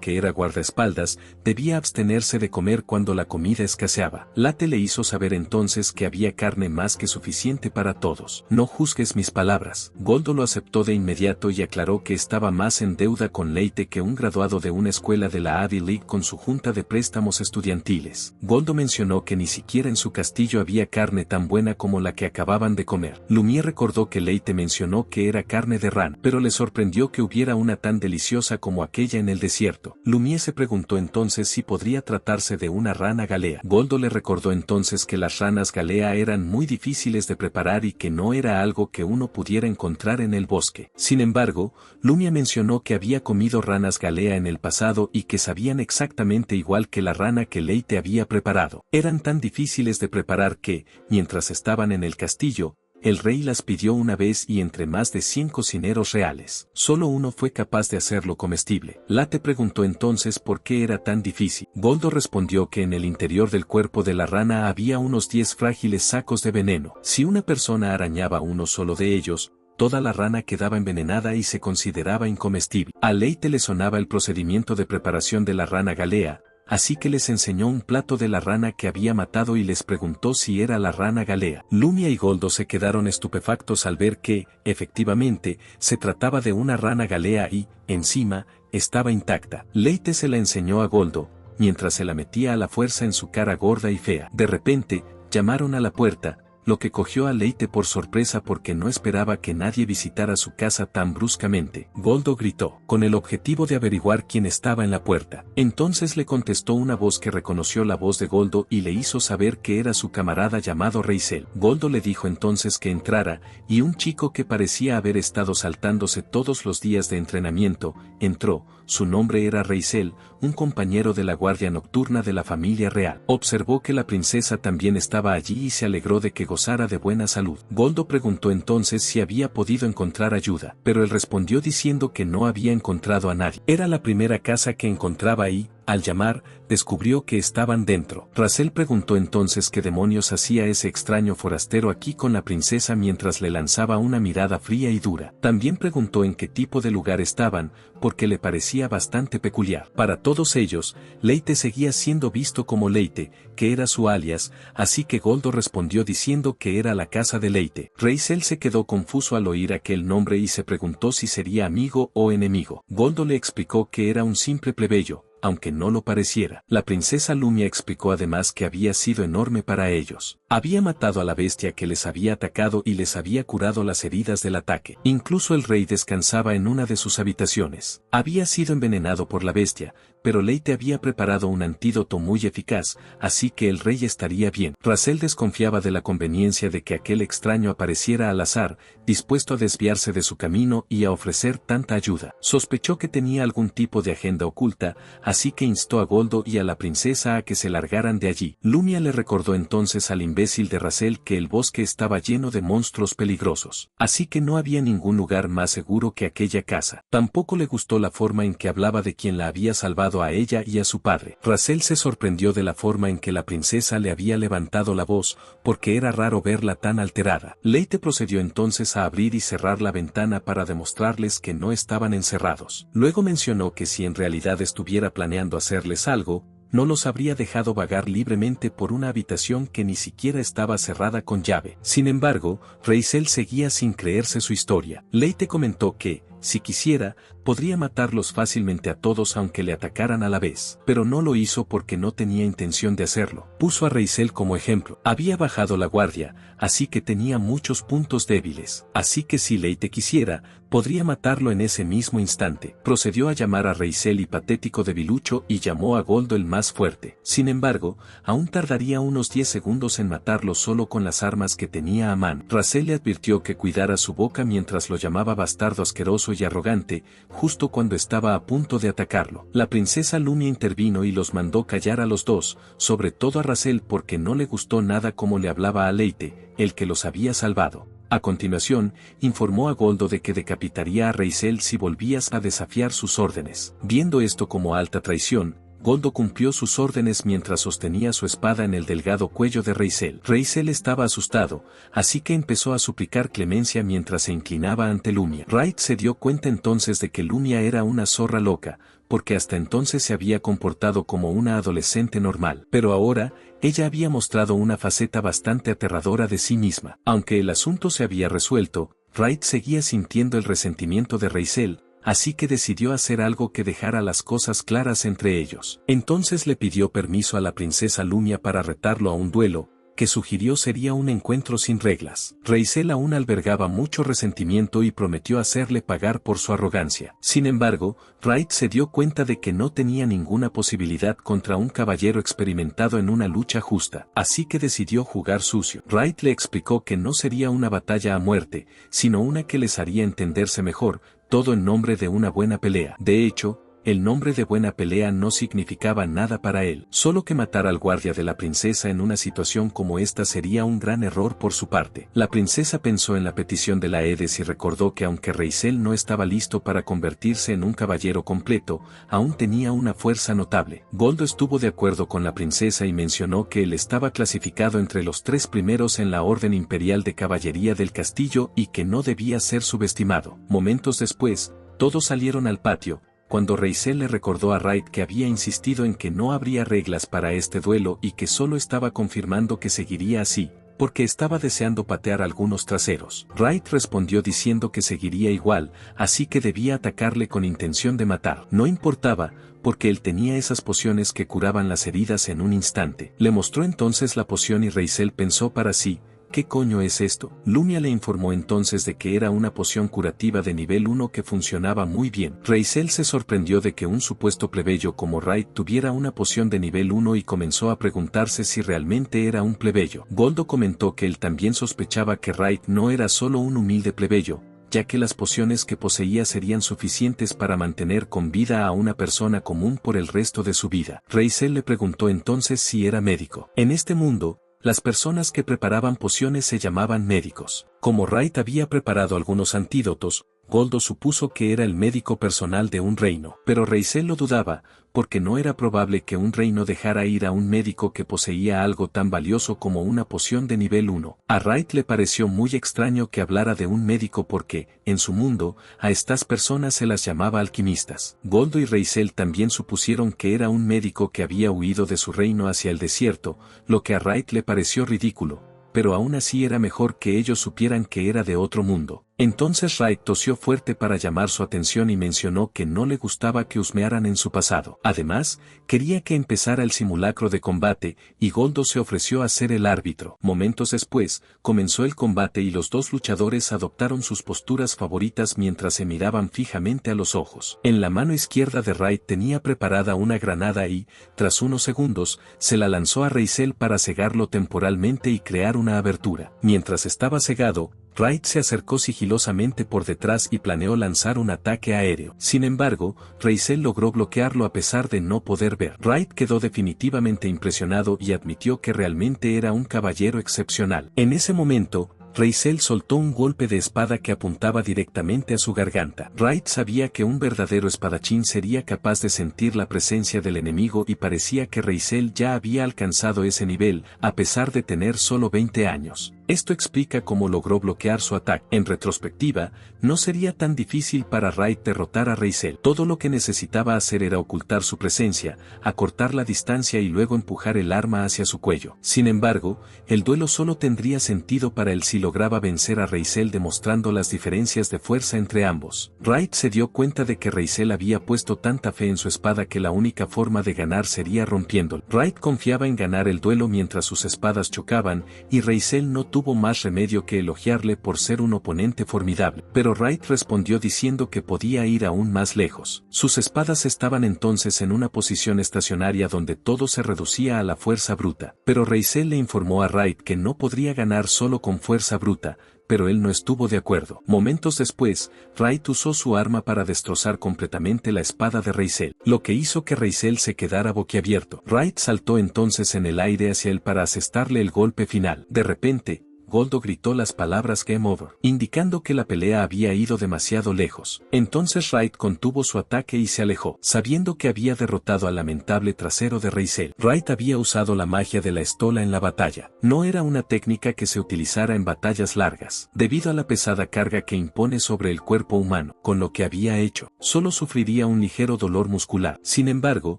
[SPEAKER 1] que era guardaespaldas, debía abstenerse de comer cuando la comida escaseaba. Late le hizo saber entonces que había carne más que suficiente para todos. No juzgues mis palabras. Goldo lo aceptó de inmediato y aclaró que estaba más en deuda con Leyte que un graduado de una escuela de la Ivy League con su junta de préstamos estudiantiles. Goldo mencionó que ni siquiera en su castillo había carne tan buena como la que acababan de comer. Lumière recordó que Leyte mencionó que era carne de rana, pero le sorprendió que hubiera una tan deliciosa como aquella en el desierto. Lumière se preguntó entonces si podría tratarse de una rana galea. Goldo le recordó entonces que las ranas galea eran muy difíciles de preparar y que no era algo que uno pudiera encontrar en el bosque. Sin embargo, Lumia mencionó que había comido ranas galea en el pasado y que sabían exactamente igual que la rana que Leyte había preparado. Eran tan difíciles de preparar que, mientras estaban en el castillo, el rey las pidió una vez y entre más de 100 cocineros reales, solo uno fue capaz de hacerlo comestible. Late preguntó entonces por qué era tan difícil. Goldo respondió que en el interior del cuerpo de la rana había unos 10 frágiles sacos de veneno. Si una persona arañaba uno solo de ellos, toda la rana quedaba envenenada y se consideraba incomestible. A Leyte le sonaba el procedimiento de preparación de la rana galea, así que les enseñó un plato de la rana que había matado y les preguntó si era la rana galea. Lumia y Goldo se quedaron estupefactos al ver que, efectivamente, se trataba de una rana galea y, encima, estaba intacta. Leyte se la enseñó a Goldo, mientras se la metía a la fuerza en su cara gorda y fea. De repente, llamaron a la puerta, lo que cogió a Leyte por sorpresa porque no esperaba que nadie visitara su casa tan bruscamente. Goldo gritó, con el objetivo de averiguar quién estaba en la puerta. Entonces le contestó una voz que reconoció la voz de Goldo y le hizo saber que era su camarada llamado Reisel. Goldo le dijo entonces que entrara, y un chico que parecía haber estado saltándose todos los días de entrenamiento, entró. Su nombre era Reisel, un compañero de la guardia nocturna de la familia real. Observó que la princesa también estaba allí y se alegró de que gozara de buena salud. Goldo preguntó entonces si había podido encontrar ayuda, pero él respondió diciendo que no había encontrado a nadie. Era la primera casa que encontraba y, al llamar, descubrió que estaban dentro. Razel preguntó entonces qué demonios hacía ese extraño forastero aquí con la princesa mientras le lanzaba una mirada fría y dura. También preguntó en qué tipo de lugar estaban, porque le parecía bastante peculiar. Para todos ellos, Leyte seguía siendo visto como Leyte, que era su alias, así que Goldo respondió diciendo que era la casa de Leyte. Reisel se quedó confuso al oír aquel nombre y se preguntó si sería amigo o enemigo. Goldo le explicó que era un simple plebeyo, aunque no lo pareciera. La princesa Lumia explicó además que había sido enorme para ellos. Había matado a la bestia que les había atacado y les había curado las heridas del ataque. Incluso el rey descansaba en una de sus habitaciones. Había sido envenenado por la bestia, pero Leyte había preparado un antídoto muy eficaz, así que el rey estaría bien. Razel desconfiaba de la conveniencia de que aquel extraño apareciera al azar, dispuesto a desviarse de su camino y a ofrecer tanta ayuda. Sospechó que tenía algún tipo de agenda oculta, así que instó a Goldo y a la princesa a que se largaran de allí. Lumia le recordó entonces al imbécil de Razel que el bosque estaba lleno de monstruos peligrosos, así que no había ningún lugar más seguro que aquella casa. Tampoco le gustó la forma en que hablaba de quien la había salvado salvado a ella y a su padre. Raziel se sorprendió de la forma en que la princesa le había levantado la voz, porque era raro verla tan alterada. Leite procedió entonces a abrir y cerrar la ventana para demostrarles que no estaban encerrados. Luego mencionó que si en realidad estuviera planeando hacerles algo, no los habría dejado vagar libremente por una habitación que ni siquiera estaba cerrada con llave. Sin embargo, Raziel seguía sin creerse su historia. Leite comentó que, si quisiera, podría matarlos fácilmente a todos aunque le atacaran a la vez. Pero no lo hizo porque no tenía intención de hacerlo. Puso a Raziel como ejemplo. Había bajado la guardia, así que tenía muchos puntos débiles. Así que si Leite quisiera, podría matarlo en ese mismo instante. Procedió a llamar a Raziel y patético debilucho y llamó a Goldo el más fuerte. Sin embargo, aún tardaría unos 10 segundos en matarlo solo con las armas que tenía a mano. Raziel le advirtió que cuidara su boca mientras lo llamaba bastardo asqueroso y arrogante, justo cuando estaba a punto de atacarlo. La princesa Lumia intervino y los mandó callar a los dos, sobre todo a Raziel porque no le gustó nada cómo le hablaba a Leite, el que los había salvado. A continuación, informó a Goldo de que decapitaría a Raziel si volvías a desafiar sus órdenes. Viendo esto como alta traición, Goldo cumplió sus órdenes mientras sostenía su espada en el delgado cuello de Raziel. Raziel estaba asustado, así que empezó a suplicar clemencia mientras se inclinaba ante Lumia. Raid se dio cuenta entonces de que Lumia era una zorra loca, porque hasta entonces se había comportado como una adolescente normal. Pero ahora, ella había mostrado una faceta bastante aterradora de sí misma. Aunque el asunto se había resuelto, Raid seguía sintiendo el resentimiento de Raziel, así que decidió hacer algo que dejara las cosas claras entre ellos. Entonces le pidió permiso a la princesa Lumia para retarlo a un duelo, que sugirió sería un encuentro sin reglas. Raziel aún albergaba mucho resentimiento y prometió hacerle pagar por su arrogancia. Sin embargo, Raid se dio cuenta de que no tenía ninguna posibilidad contra un caballero experimentado en una lucha justa, así que decidió jugar sucio. Raid le explicó que no sería una batalla a muerte, sino una que les haría entenderse mejor, todo en nombre de una buena pelea. De hecho, el nombre de buena pelea no significaba nada para él. Solo que matar al guardia de la princesa en una situación como esta sería un gran error por su parte. La princesa pensó en la petición de la Aedes y recordó que aunque Raziel no estaba listo para convertirse en un caballero completo, aún tenía una fuerza notable. Goldo estuvo de acuerdo con la princesa y mencionó que él estaba clasificado entre los 3 primeros en la Orden Imperial de Caballería del Castillo y que no debía ser subestimado. Momentos después, todos salieron al patio, cuando Raziel le recordó a Raid que había insistido en que no habría reglas para este duelo y que solo estaba confirmando que seguiría así, porque estaba deseando patear algunos traseros. Raid respondió diciendo que seguiría igual, así que debía atacarle con intención de matar. No importaba, porque él tenía esas pociones que curaban las heridas en un instante. Le mostró entonces la poción y Raziel pensó para sí, ¿qué coño es esto? Lumia le informó entonces de que era una poción curativa de nivel 1 que funcionaba muy bien. Raziel se sorprendió de que un supuesto plebeyo como Raid tuviera una poción de nivel 1 y comenzó a preguntarse si realmente era un plebeyo. Goldo comentó que él también sospechaba que Raid no era solo un humilde plebeyo, ya que las pociones que poseía serían suficientes para mantener con vida a una persona común por el resto de su vida. Raziel le preguntó entonces si era médico. En este mundo, las personas que preparaban pociones se llamaban médicos. Como Raid había preparado algunos antídotos, Goldo supuso que era el médico personal de un reino. Pero Raziel lo dudaba, porque no era probable que un reino dejara ir a un médico que poseía algo tan valioso como una poción de nivel 1. A Raid le pareció muy extraño que hablara de un médico porque, en su mundo, a estas personas se las llamaba alquimistas. Goldo y Raziel también supusieron que era un médico que había huido de su reino hacia el desierto, lo que a Raid le pareció ridículo, pero aún así era mejor que ellos supieran que era de otro mundo. Entonces Raid tosió fuerte para llamar su atención y mencionó que no le gustaba que husmearan en su pasado. Además, quería que empezara el simulacro de combate, y Goldo se ofreció a ser el árbitro. Momentos después, comenzó el combate y los dos luchadores adoptaron sus posturas favoritas mientras se miraban fijamente a los ojos. En la mano izquierda de Raid tenía preparada una granada y, tras unos segundos, se la lanzó a Raziel para cegarlo temporalmente y crear una abertura. Mientras estaba cegado, Raid se acercó sigilosamente por detrás y planeó lanzar un ataque aéreo. Sin embargo, Raziel logró bloquearlo a pesar de no poder ver. Raid quedó definitivamente impresionado y admitió que realmente era un caballero excepcional. En ese momento, Raisel soltó un golpe de espada que apuntaba directamente a su garganta. Wright sabía que un verdadero espadachín sería capaz de sentir la presencia del enemigo y parecía que Raisel ya había alcanzado ese nivel, a pesar de tener solo 20 años. Esto explica cómo logró bloquear su ataque. En retrospectiva, no sería tan difícil para Wright derrotar a Raisel. Todo lo que necesitaba hacer era ocultar su presencia, acortar la distancia y luego empujar el arma hacia su cuello. Sin embargo, el duelo solo tendría sentido para él si lograba vencer a Raisel demostrando las diferencias de fuerza entre ambos. Wright se dio cuenta de que Raisel había puesto tanta fe en su espada que la única forma de ganar sería rompiéndola. Wright confiaba en ganar el duelo mientras sus espadas chocaban, y Raisel no tuvo más remedio que elogiarle por ser un oponente formidable. Pero Wright respondió diciendo que podía ir aún más lejos. Sus espadas estaban entonces en una posición estacionaria donde todo se reducía a la fuerza bruta. Pero Raisel le informó a Wright que no podría ganar solo con fuerza bruta, pero él no estuvo de acuerdo. Momentos después, Wright usó su arma para destrozar completamente la espada de Raisel, lo que hizo que Raisel se quedara boquiabierto. Wright saltó entonces en el aire hacia él para asestarle el golpe final. De repente, Goldo gritó las palabras Game Over, indicando que la pelea había ido demasiado lejos. Entonces Wright contuvo su ataque y se alejó, sabiendo que había derrotado al lamentable trasero de Raisel. Wright había usado la magia de la estola en la batalla. No era una técnica que se utilizara en batallas largas, debido a la pesada carga que impone sobre el cuerpo humano. Con lo que había hecho, solo sufriría un ligero dolor muscular. Sin embargo,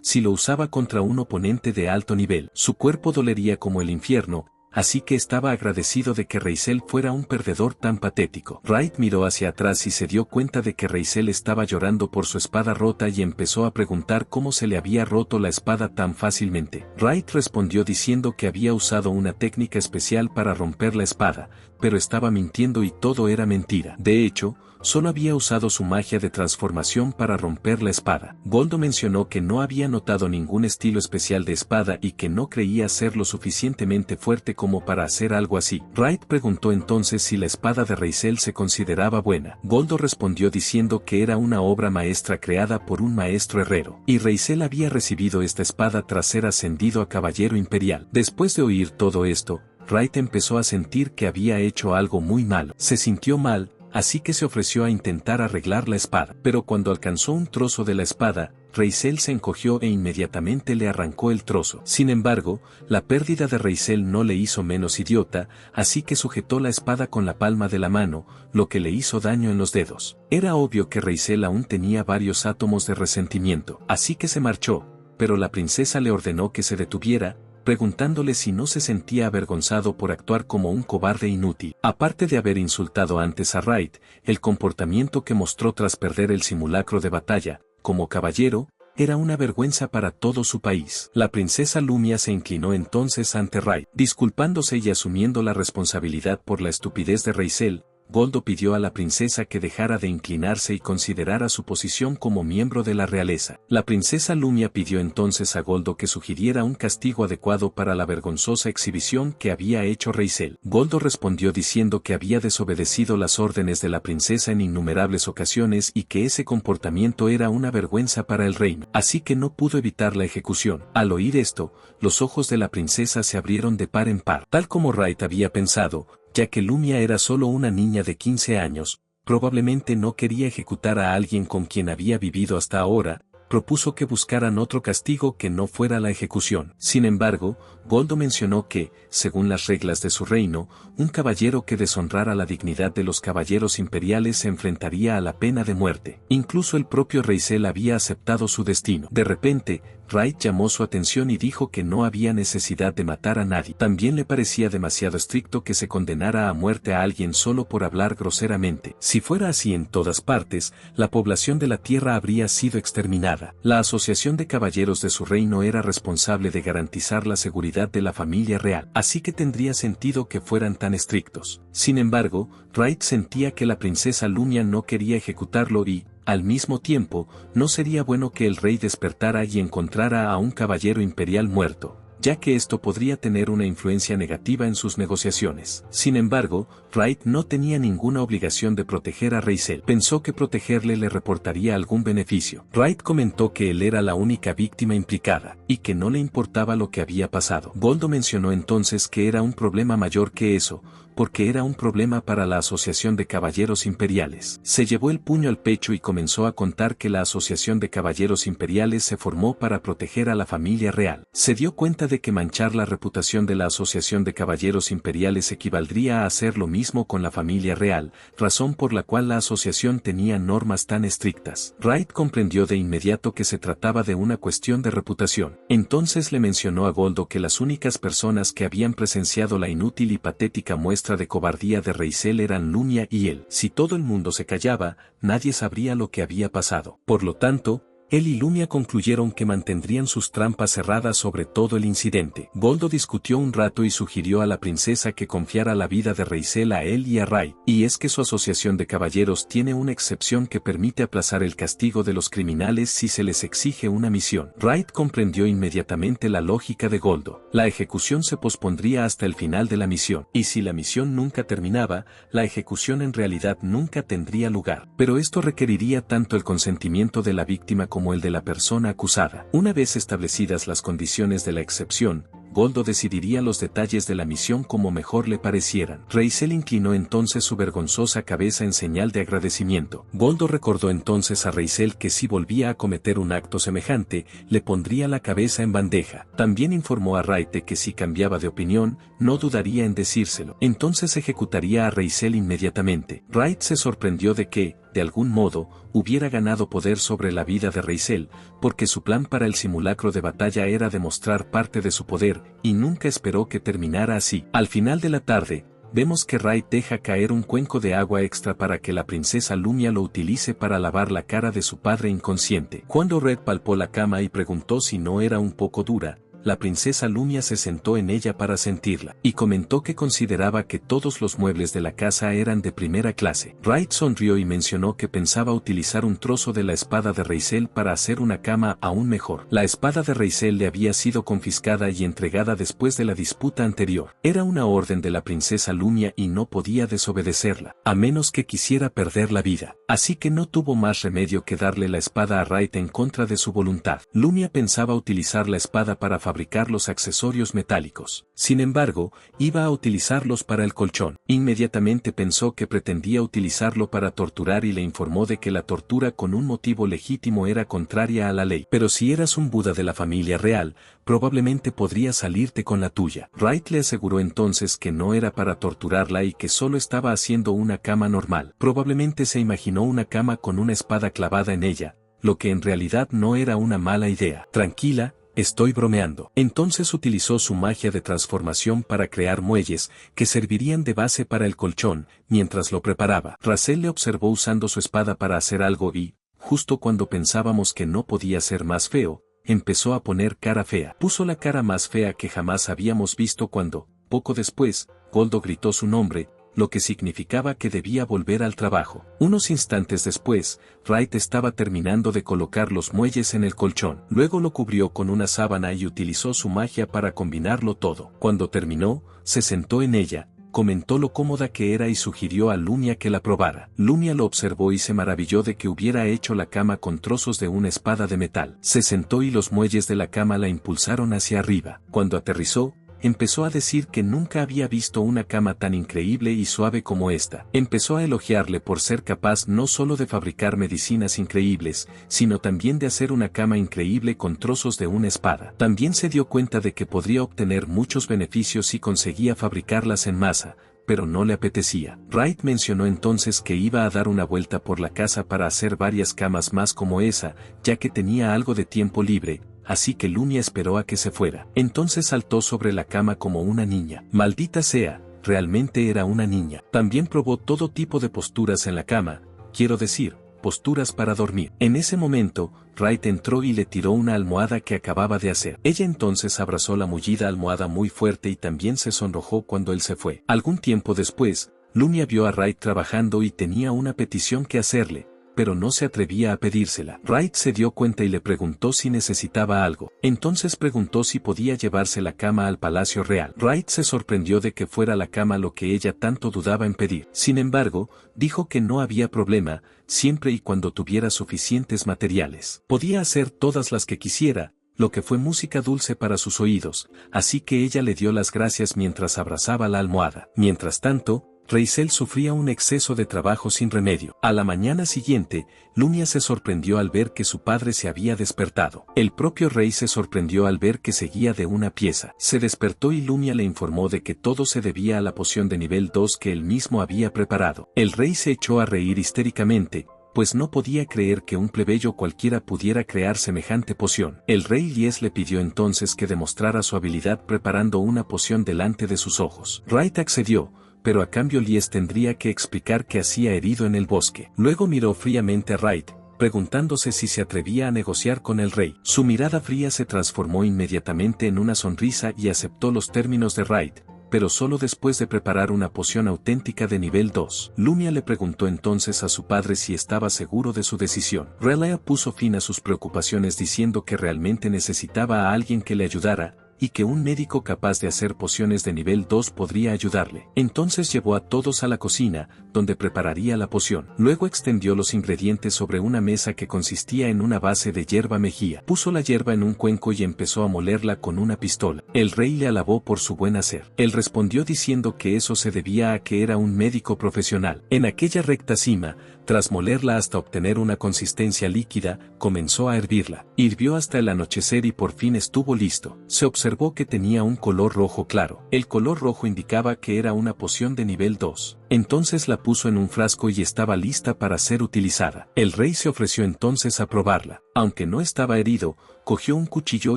[SPEAKER 1] si lo usaba contra un oponente de alto nivel, su cuerpo dolería como el infierno. Así que estaba agradecido de que Raisel fuera un perdedor tan patético. Wright miró hacia atrás y se dio cuenta de que Raisel estaba llorando por su espada rota y empezó a preguntar cómo se le había roto la espada tan fácilmente. Wright respondió diciendo que había usado una técnica especial para romper la espada, pero estaba mintiendo y todo era mentira. De hecho, solo había usado su magia de transformación para romper la espada. Goldo mencionó que no había notado ningún estilo especial de espada y que no creía ser lo suficientemente fuerte como para hacer algo así. Wright preguntó entonces si la espada de Raisel se consideraba buena. Goldo respondió diciendo que era una obra maestra creada por un maestro herrero, y Raisel había recibido esta espada tras ser ascendido a caballero imperial. Después de oír todo esto, Wright empezó a sentir que había hecho algo muy malo. Se sintió mal, así que se ofreció a intentar arreglar la espada. Pero cuando alcanzó un trozo de la espada, Raisel se encogió e inmediatamente le arrancó el trozo. Sin embargo, la pérdida de Raisel no le hizo menos idiota, así que sujetó la espada con la palma de la mano, lo que le hizo daño en los dedos. Era obvio que Raisel aún tenía varios átomos de resentimiento, así que se marchó, pero la princesa le ordenó que se detuviera, preguntándole si no se sentía avergonzado por actuar como un cobarde inútil. Aparte de haber insultado antes a Wright, el comportamiento que mostró tras perder el simulacro de batalla, como caballero, era una vergüenza para todo su país. La princesa Lumia se inclinó entonces ante Wright, disculpándose y asumiendo la responsabilidad por la estupidez de Raisel. Goldo pidió a la princesa que dejara de inclinarse y considerara su posición como miembro de la realeza. La princesa Lumia pidió entonces a Goldo que sugiriera un castigo adecuado para la vergonzosa exhibición que había hecho Raisel. Goldo respondió diciendo que había desobedecido las órdenes de la princesa en innumerables ocasiones y que ese comportamiento era una vergüenza para el reino, así que no pudo evitar la ejecución. Al oír esto, los ojos de la princesa se abrieron de par en par. Tal como Wright había pensado, ya que Lumia era solo una niña de 15 años, probablemente no quería ejecutar a alguien con quien había vivido hasta ahora, propuso que buscaran otro castigo que no fuera la ejecución. Sin embargo, Goldo mencionó que, según las reglas de su reino, un caballero que deshonrara la dignidad de los caballeros imperiales se enfrentaría a la pena de muerte. Incluso el propio Raisel había aceptado su destino. De repente, Wright llamó su atención y dijo que no había necesidad de matar a nadie. También le parecía demasiado estricto que se condenara a muerte a alguien solo por hablar groseramente. Si fuera así en todas partes, la población de la tierra habría sido exterminada. La asociación de caballeros de su reino era responsable de garantizar la seguridad de la familia real, así que tendría sentido que fueran tan estrictos. Sin embargo, Wright sentía que la princesa Lumia no quería ejecutarlo y, al mismo tiempo, no sería bueno que el rey despertara y encontrara a un caballero imperial muerto, ya que esto podría tener una influencia negativa en sus negociaciones. Sin embargo, Wright no tenía ninguna obligación de proteger a Raisel. Pensó que protegerle le reportaría algún beneficio. Wright comentó que él era la única víctima implicada, y que no le importaba lo que había pasado. Goldo mencionó entonces que era un problema mayor que eso, porque era un problema para la Asociación de Caballeros Imperiales. Se llevó el puño al pecho y comenzó a contar que la Asociación de Caballeros Imperiales se formó para proteger a la familia real. Se dio cuenta de que manchar la reputación de la Asociación de Caballeros Imperiales equivaldría a hacer lo mismo con la familia real, razón por la cual la asociación tenía normas tan estrictas. Wright comprendió de inmediato que se trataba de una cuestión de reputación. Entonces le mencionó a Goldo que las únicas personas que habían presenciado la inútil y patética muestra de cobardía de Raisel eran Lumia y él. Si todo el mundo se callaba, nadie sabría lo que había pasado. Por lo tanto, él y Lumia concluyeron que mantendrían sus trampas cerradas sobre todo el incidente. Goldo discutió un rato y sugirió a la princesa que confiara la vida de Raisel a él y a Ray, y es que su asociación de caballeros tiene una excepción que permite aplazar el castigo de los criminales si se les exige una misión. Wright comprendió inmediatamente la lógica de Goldo. La ejecución se pospondría hasta el final de la misión, y si la misión nunca terminaba, la ejecución en realidad nunca tendría lugar. Pero esto requeriría tanto el consentimiento de la víctima como el de la persona acusada. Una vez establecidas las condiciones de la excepción, Goldo decidiría los detalles de la misión como mejor le parecieran. Raisel inclinó entonces su vergonzosa cabeza en señal de agradecimiento. Goldo recordó entonces a Raisel que si volvía a cometer un acto semejante, le pondría la cabeza en bandeja. También informó a Wright que si cambiaba de opinión, no dudaría en decírselo. Entonces ejecutaría a Raisel inmediatamente. Wright se sorprendió de que, de algún modo, hubiera ganado poder sobre la vida de Raisel, porque su plan para el simulacro de batalla era demostrar parte de su poder, y nunca esperó que terminara así. Al final de la tarde, vemos que Wright deja caer un cuenco de agua extra para que la princesa Lumia lo utilice para lavar la cara de su padre inconsciente. Cuando Red palpó la cama y preguntó si no era un poco dura, la princesa Lumia se sentó en ella para sentirla, y comentó que consideraba que todos los muebles de la casa eran de primera clase. Wright sonrió y mencionó que pensaba utilizar un trozo de la espada de Raisel para hacer una cama aún mejor. La espada de Raisel le había sido confiscada y entregada después de la disputa anterior. Era una orden de la princesa Lumia y no podía desobedecerla, a menos que quisiera perder la vida. Así que no tuvo más remedio que darle la espada a Wright en contra de su voluntad. Lumia pensaba utilizar la espada para fabricar los accesorios metálicos. Sin embargo, iba a utilizarlos para el colchón. Inmediatamente pensó que pretendía utilizarlo para torturar y le informó de que la tortura con un motivo legítimo era contraria a la ley. Pero si eras un Buda de la familia real, probablemente podría salirte con la tuya. Wright le aseguró entonces que no era para torturarla y que solo estaba haciendo una cama normal. Probablemente se imaginó una cama con una espada clavada en ella, lo que en realidad no era una mala idea. Tranquila, estoy bromeando. Entonces utilizó su magia de transformación para crear muelles que servirían de base para el colchón. Mientras lo preparaba, Raisel le observó usando su espada para hacer algo y, justo cuando pensábamos que no podía ser más feo, empezó a poner cara fea. Puso la cara más fea que jamás habíamos visto cuando, poco después, Goldo gritó su nombre, lo que significaba que debía volver al trabajo. Unos instantes después, Wright estaba terminando de colocar los muelles en el colchón. Luego lo cubrió con una sábana y utilizó su magia para combinarlo todo. Cuando terminó, se sentó en ella, comentó lo cómoda que era y sugirió a Lumia que la probara. Lumia lo observó y se maravilló de que hubiera hecho la cama con trozos de una espada de metal. Se sentó y los muelles de la cama la impulsaron hacia arriba. Cuando aterrizó, empezó a decir que nunca había visto una cama tan increíble y suave como esta. Empezó a elogiarle por ser capaz no solo de fabricar medicinas increíbles, sino también de hacer una cama increíble con trozos de una espada. También se dio cuenta de que podría obtener muchos beneficios si conseguía fabricarlas en masa, pero no le apetecía. Wright mencionó entonces que iba a dar una vuelta por la casa para hacer varias camas más como esa, ya que tenía algo de tiempo libre, así que Lumia esperó a que se fuera. Entonces saltó sobre la cama como una niña. Maldita sea, realmente era una niña. También probó todo tipo de posturas en la cama, quiero decir, posturas para dormir. En ese momento, Wright entró y le tiró una almohada que acababa de hacer. Ella entonces abrazó la mullida almohada muy fuerte y también se sonrojó cuando él se fue. Algún tiempo después, Lumia vio a Wright trabajando y tenía una petición que hacerle, pero no se atrevía a pedírsela. Wright se dio cuenta y le preguntó si necesitaba algo. Entonces preguntó si podía llevarse la cama al Palacio Real. Wright se sorprendió de que fuera la cama lo que ella tanto dudaba en pedir. Sin embargo, dijo que no había problema, siempre y cuando tuviera suficientes materiales. Podía hacer todas las que quisiera, lo que fue música dulce para sus oídos, así que ella le dio las gracias mientras abrazaba la almohada. Mientras tanto, Raisel sufría un exceso de trabajo sin remedio. A la mañana siguiente, Lumia se sorprendió al ver que su padre se había despertado. El propio rey se sorprendió al ver que seguía de una pieza. Se despertó y Lumia le informó de que todo se debía a la poción de nivel 2 que él mismo había preparado. El rey se echó a reír histéricamente, pues no podía creer que un plebeyo cualquiera pudiera crear semejante poción. El rey Lies le pidió entonces que demostrara su habilidad preparando una poción delante de sus ojos. Wright accedió, pero a cambio Lies tendría que explicar qué hacía herido en el bosque. Luego miró fríamente a Wright, preguntándose si se atrevía a negociar con el rey. Su mirada fría se transformó inmediatamente en una sonrisa y aceptó los términos de Wright, pero solo después de preparar una poción auténtica de nivel 2. Lumia le preguntó entonces a su padre si estaba seguro de su decisión. R'lyeh puso fin a sus preocupaciones diciendo que realmente necesitaba a alguien que le ayudara, y que un médico capaz de hacer pociones de nivel 2 podría ayudarle. Entonces llevó a todos a la cocina, donde prepararía la poción. Luego extendió los ingredientes sobre una mesa que consistía en una base de hierba mejía. Puso la hierba en un cuenco y empezó a molerla con una pistola. El rey le alabó por su buen hacer. Él respondió diciendo que eso se debía a que era un médico profesional. En aquella recta cima, tras molerla hasta obtener una consistencia líquida, comenzó a hervirla. Hirvió hasta el anochecer y por fin estuvo listo. Se observó que tenía un color rojo claro. El color rojo indicaba que era una poción de nivel 2. Entonces la puso en un frasco y estaba lista para ser utilizada. El rey se ofreció entonces a probarla. Aunque no estaba herido, cogió un cuchillo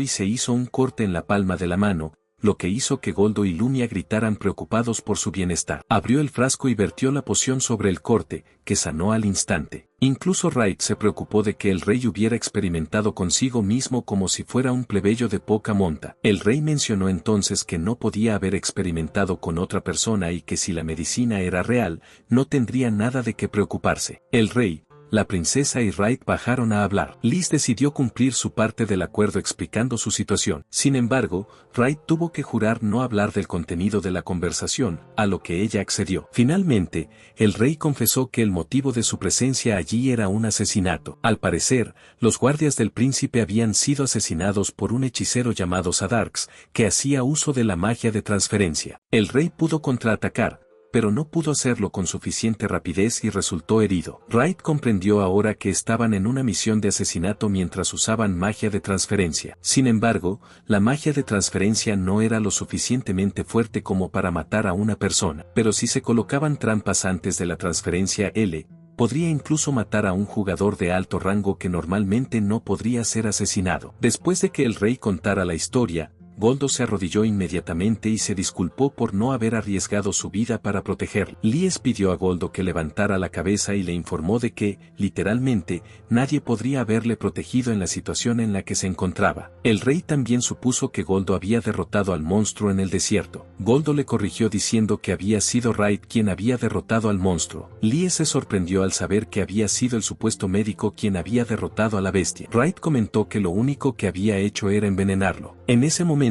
[SPEAKER 1] y se hizo un corte en la palma de la mano, lo que hizo que Goldo y Lumia gritaran preocupados por su bienestar. Abrió el frasco y vertió la poción sobre el corte, que sanó al instante. Incluso Wright se preocupó de que el rey hubiera experimentado consigo mismo como si fuera un plebeyo de poca monta. El rey mencionó entonces que no podía haber experimentado con otra persona y que si la medicina era real, no tendría nada de qué preocuparse. El rey, la princesa y Wright bajaron a hablar. Liz decidió cumplir su parte del acuerdo explicando su situación. Sin embargo, Wright tuvo que jurar no hablar del contenido de la conversación, a lo que ella accedió. Finalmente, el rey confesó que el motivo de su presencia allí era un asesinato. Al parecer, los guardias del príncipe habían sido asesinados por un hechicero llamado Sadarks, que hacía uso de la magia de transferencia. El rey pudo contraatacar, pero no pudo hacerlo con suficiente rapidez y resultó herido. Wright comprendió ahora que estaban en una misión de asesinato mientras usaban magia de transferencia. Sin embargo, la magia de transferencia no era lo suficientemente fuerte como para matar a una persona. Pero si se colocaban trampas antes de la transferencia L, podría incluso matar a un jugador de alto rango que normalmente no podría ser asesinado. Después de que el rey contara la historia, Goldo se arrodilló inmediatamente y se disculpó por no haber arriesgado su vida para protegerlo. Lies pidió a Goldo que levantara la cabeza y le informó de que, literalmente, nadie podría haberle protegido en la situación en la que se encontraba. El rey también supuso que Goldo había derrotado al monstruo en el desierto. Goldo le corrigió diciendo que había sido Wright quien había derrotado al monstruo. Lies se sorprendió al saber que había sido el supuesto médico quien había derrotado a la bestia. Wright comentó que lo único que había hecho era envenenarlo. En ese momento,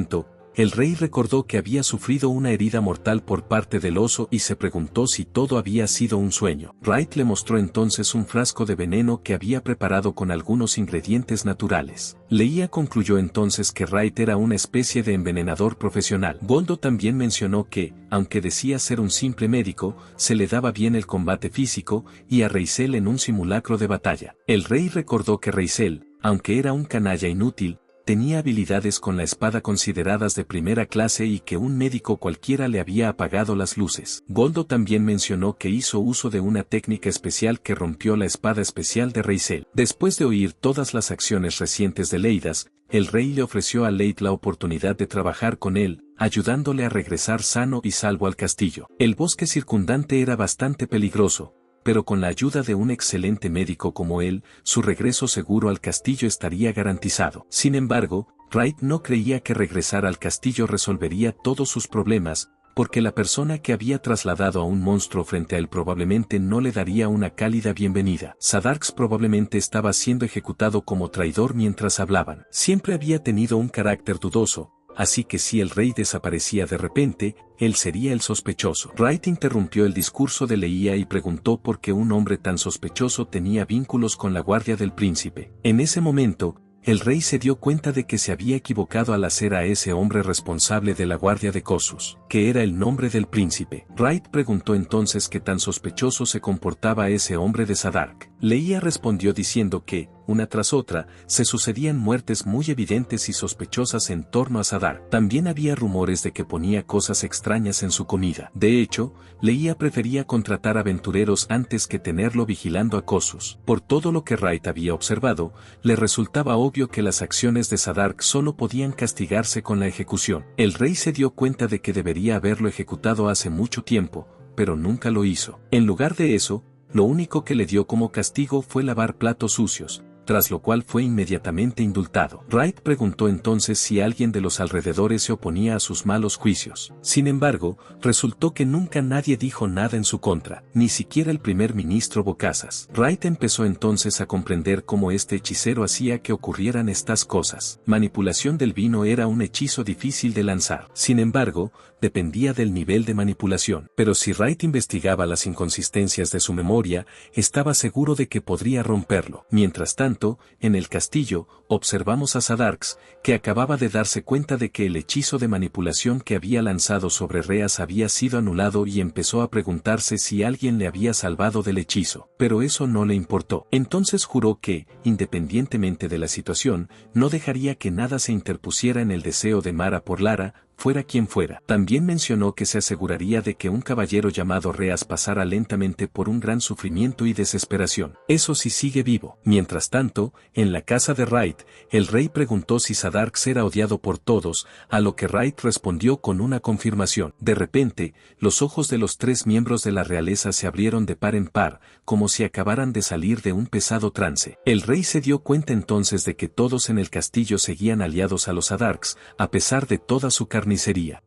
[SPEAKER 1] el rey recordó que había sufrido una herida mortal por parte del oso y se preguntó si todo había sido un sueño. Wright le mostró entonces un frasco de veneno que había preparado con algunos ingredientes naturales. Leia concluyó entonces que Wright era una especie de envenenador profesional. Goldo también mencionó que, aunque decía ser un simple médico, se le daba bien el combate físico y a Raisel en un simulacro de batalla. El rey recordó que Raisel, aunque era un canalla inútil, tenía habilidades con la espada consideradas de primera clase y que un médico cualquiera le había apagado las luces. Goldo también mencionó que hizo uso de una técnica especial que rompió la espada especial de Raisel. Después de oír todas las acciones recientes de Leidas, el rey le ofreció a Leid la oportunidad de trabajar con él, ayudándole a regresar sano y salvo al castillo. El bosque circundante era bastante peligroso, pero con la ayuda de un excelente médico como él, su regreso seguro al castillo estaría garantizado. Sin embargo, Wright no creía que regresar al castillo resolvería todos sus problemas, porque la persona que había trasladado a un monstruo frente a él probablemente no le daría una cálida bienvenida. Sadarks probablemente estaba siendo ejecutado como traidor mientras hablaban. Siempre había tenido un carácter dudoso, así que si el rey desaparecía de repente, él sería el sospechoso. Wright interrumpió el discurso de Leia y preguntó por qué un hombre tan sospechoso tenía vínculos con la guardia del príncipe. En ese momento, el rey se dio cuenta de que se había equivocado al hacer a ese hombre responsable de la guardia de Kossuth, que era el nombre del príncipe. Wright preguntó entonces qué tan sospechoso se comportaba ese hombre de Sadark. Leia respondió diciendo que, una tras otra, se sucedían muertes muy evidentes y sospechosas en torno a Sadark. También había rumores de que ponía cosas extrañas en su comida. De hecho, Leia prefería contratar aventureros antes que tenerlo vigilando a Kossuth. Por todo lo que Wright había observado, le resultaba obvio que las acciones de Sadark solo podían castigarse con la ejecución. El rey se dio cuenta de que debería haberlo ejecutado hace mucho tiempo, pero nunca lo hizo. En lugar de eso, lo único que le dio como castigo fue lavar platos sucios, tras lo cual fue inmediatamente indultado. Wright preguntó entonces si alguien de los alrededores se oponía a sus malos juicios. Sin embargo, resultó que nunca nadie dijo nada en su contra, ni siquiera el primer ministro Bokazas. Wright empezó entonces a comprender cómo este hechicero hacía que ocurrieran estas cosas. Manipulación del vino era un hechizo difícil de lanzar. Sin embargo, dependía del nivel de manipulación. Pero si Wright investigaba las inconsistencias de su memoria, estaba seguro de que podría romperlo. Mientras tanto, en el castillo, observamos a Sadarks, que acababa de darse cuenta de que el hechizo de manipulación que había lanzado sobre Reas había sido anulado y empezó a preguntarse si alguien le había salvado del hechizo. Pero eso no le importó. Entonces juró que, independientemente de la situación, no dejaría que nada se interpusiera en el deseo de Mara por Lara, fuera quien fuera. También mencionó que se aseguraría de que un caballero llamado Reas pasara lentamente por un gran sufrimiento y desesperación. Eso sí sigue vivo. Mientras tanto, en la casa de Wright, el rey preguntó si Sadarks era odiado por todos, a lo que Wright respondió con una confirmación. De repente, los ojos de los tres miembros de la realeza se abrieron de par en par, como si acabaran de salir de un pesado trance. El rey se dio cuenta entonces de que todos en el castillo seguían aliados a los Sadarks, a pesar de toda su carnicería.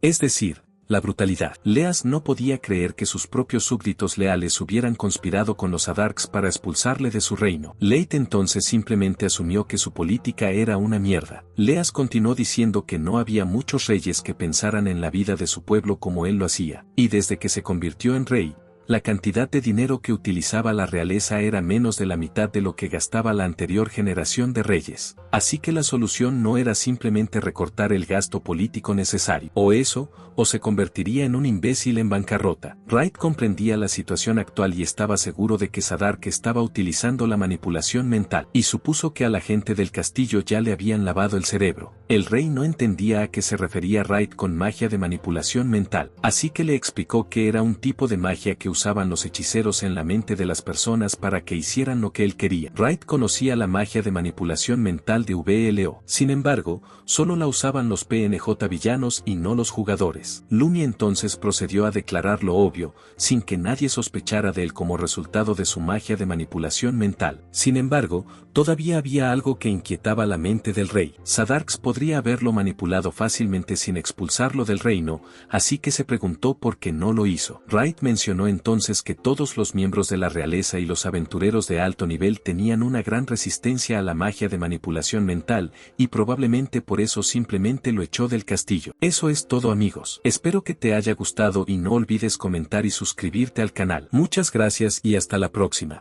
[SPEAKER 1] Es decir, la brutalidad. Leas no podía creer que sus propios súbditos leales hubieran conspirado con los Sadarks para expulsarle de su reino. Leite entonces simplemente asumió que su política era una mierda. Leas continuó diciendo que no había muchos reyes que pensaran en la vida de su pueblo como él lo hacía, y desde que se convirtió en rey, la cantidad de dinero que utilizaba la realeza era menos de la mitad de lo que gastaba la anterior generación de reyes. Así que la solución no era simplemente recortar el gasto político necesario. O eso, o se convertiría en un imbécil en bancarrota. Wright comprendía la situación actual y estaba seguro de que Sadark estaba utilizando la manipulación mental, y supuso que a la gente del castillo ya le habían lavado el cerebro. El rey no entendía a qué se refería Wright con magia de manipulación mental, así que le explicó que era un tipo de magia que usaban los hechiceros en la mente de las personas para que hicieran lo que él quería. Wright conocía la magia de manipulación mental de VLO. Sin embargo, solo la usaban los PNJ villanos y no los jugadores. Lumi entonces procedió a declarar lo obvio, sin que nadie sospechara de él como resultado de su magia de manipulación mental. Sin embargo, todavía había algo que inquietaba la mente del rey. Sadarks podría haberlo manipulado fácilmente sin expulsarlo del reino, así que se preguntó por qué no lo hizo. Wright mencionó entonces que todos los miembros de la realeza y los aventureros de alto nivel tenían una gran resistencia a la magia de manipulación mental, y probablemente por eso simplemente lo echó del castillo. Eso es todo, amigos. Espero que te haya gustado y no olvides comentar y suscribirte al canal. Muchas gracias y hasta la próxima.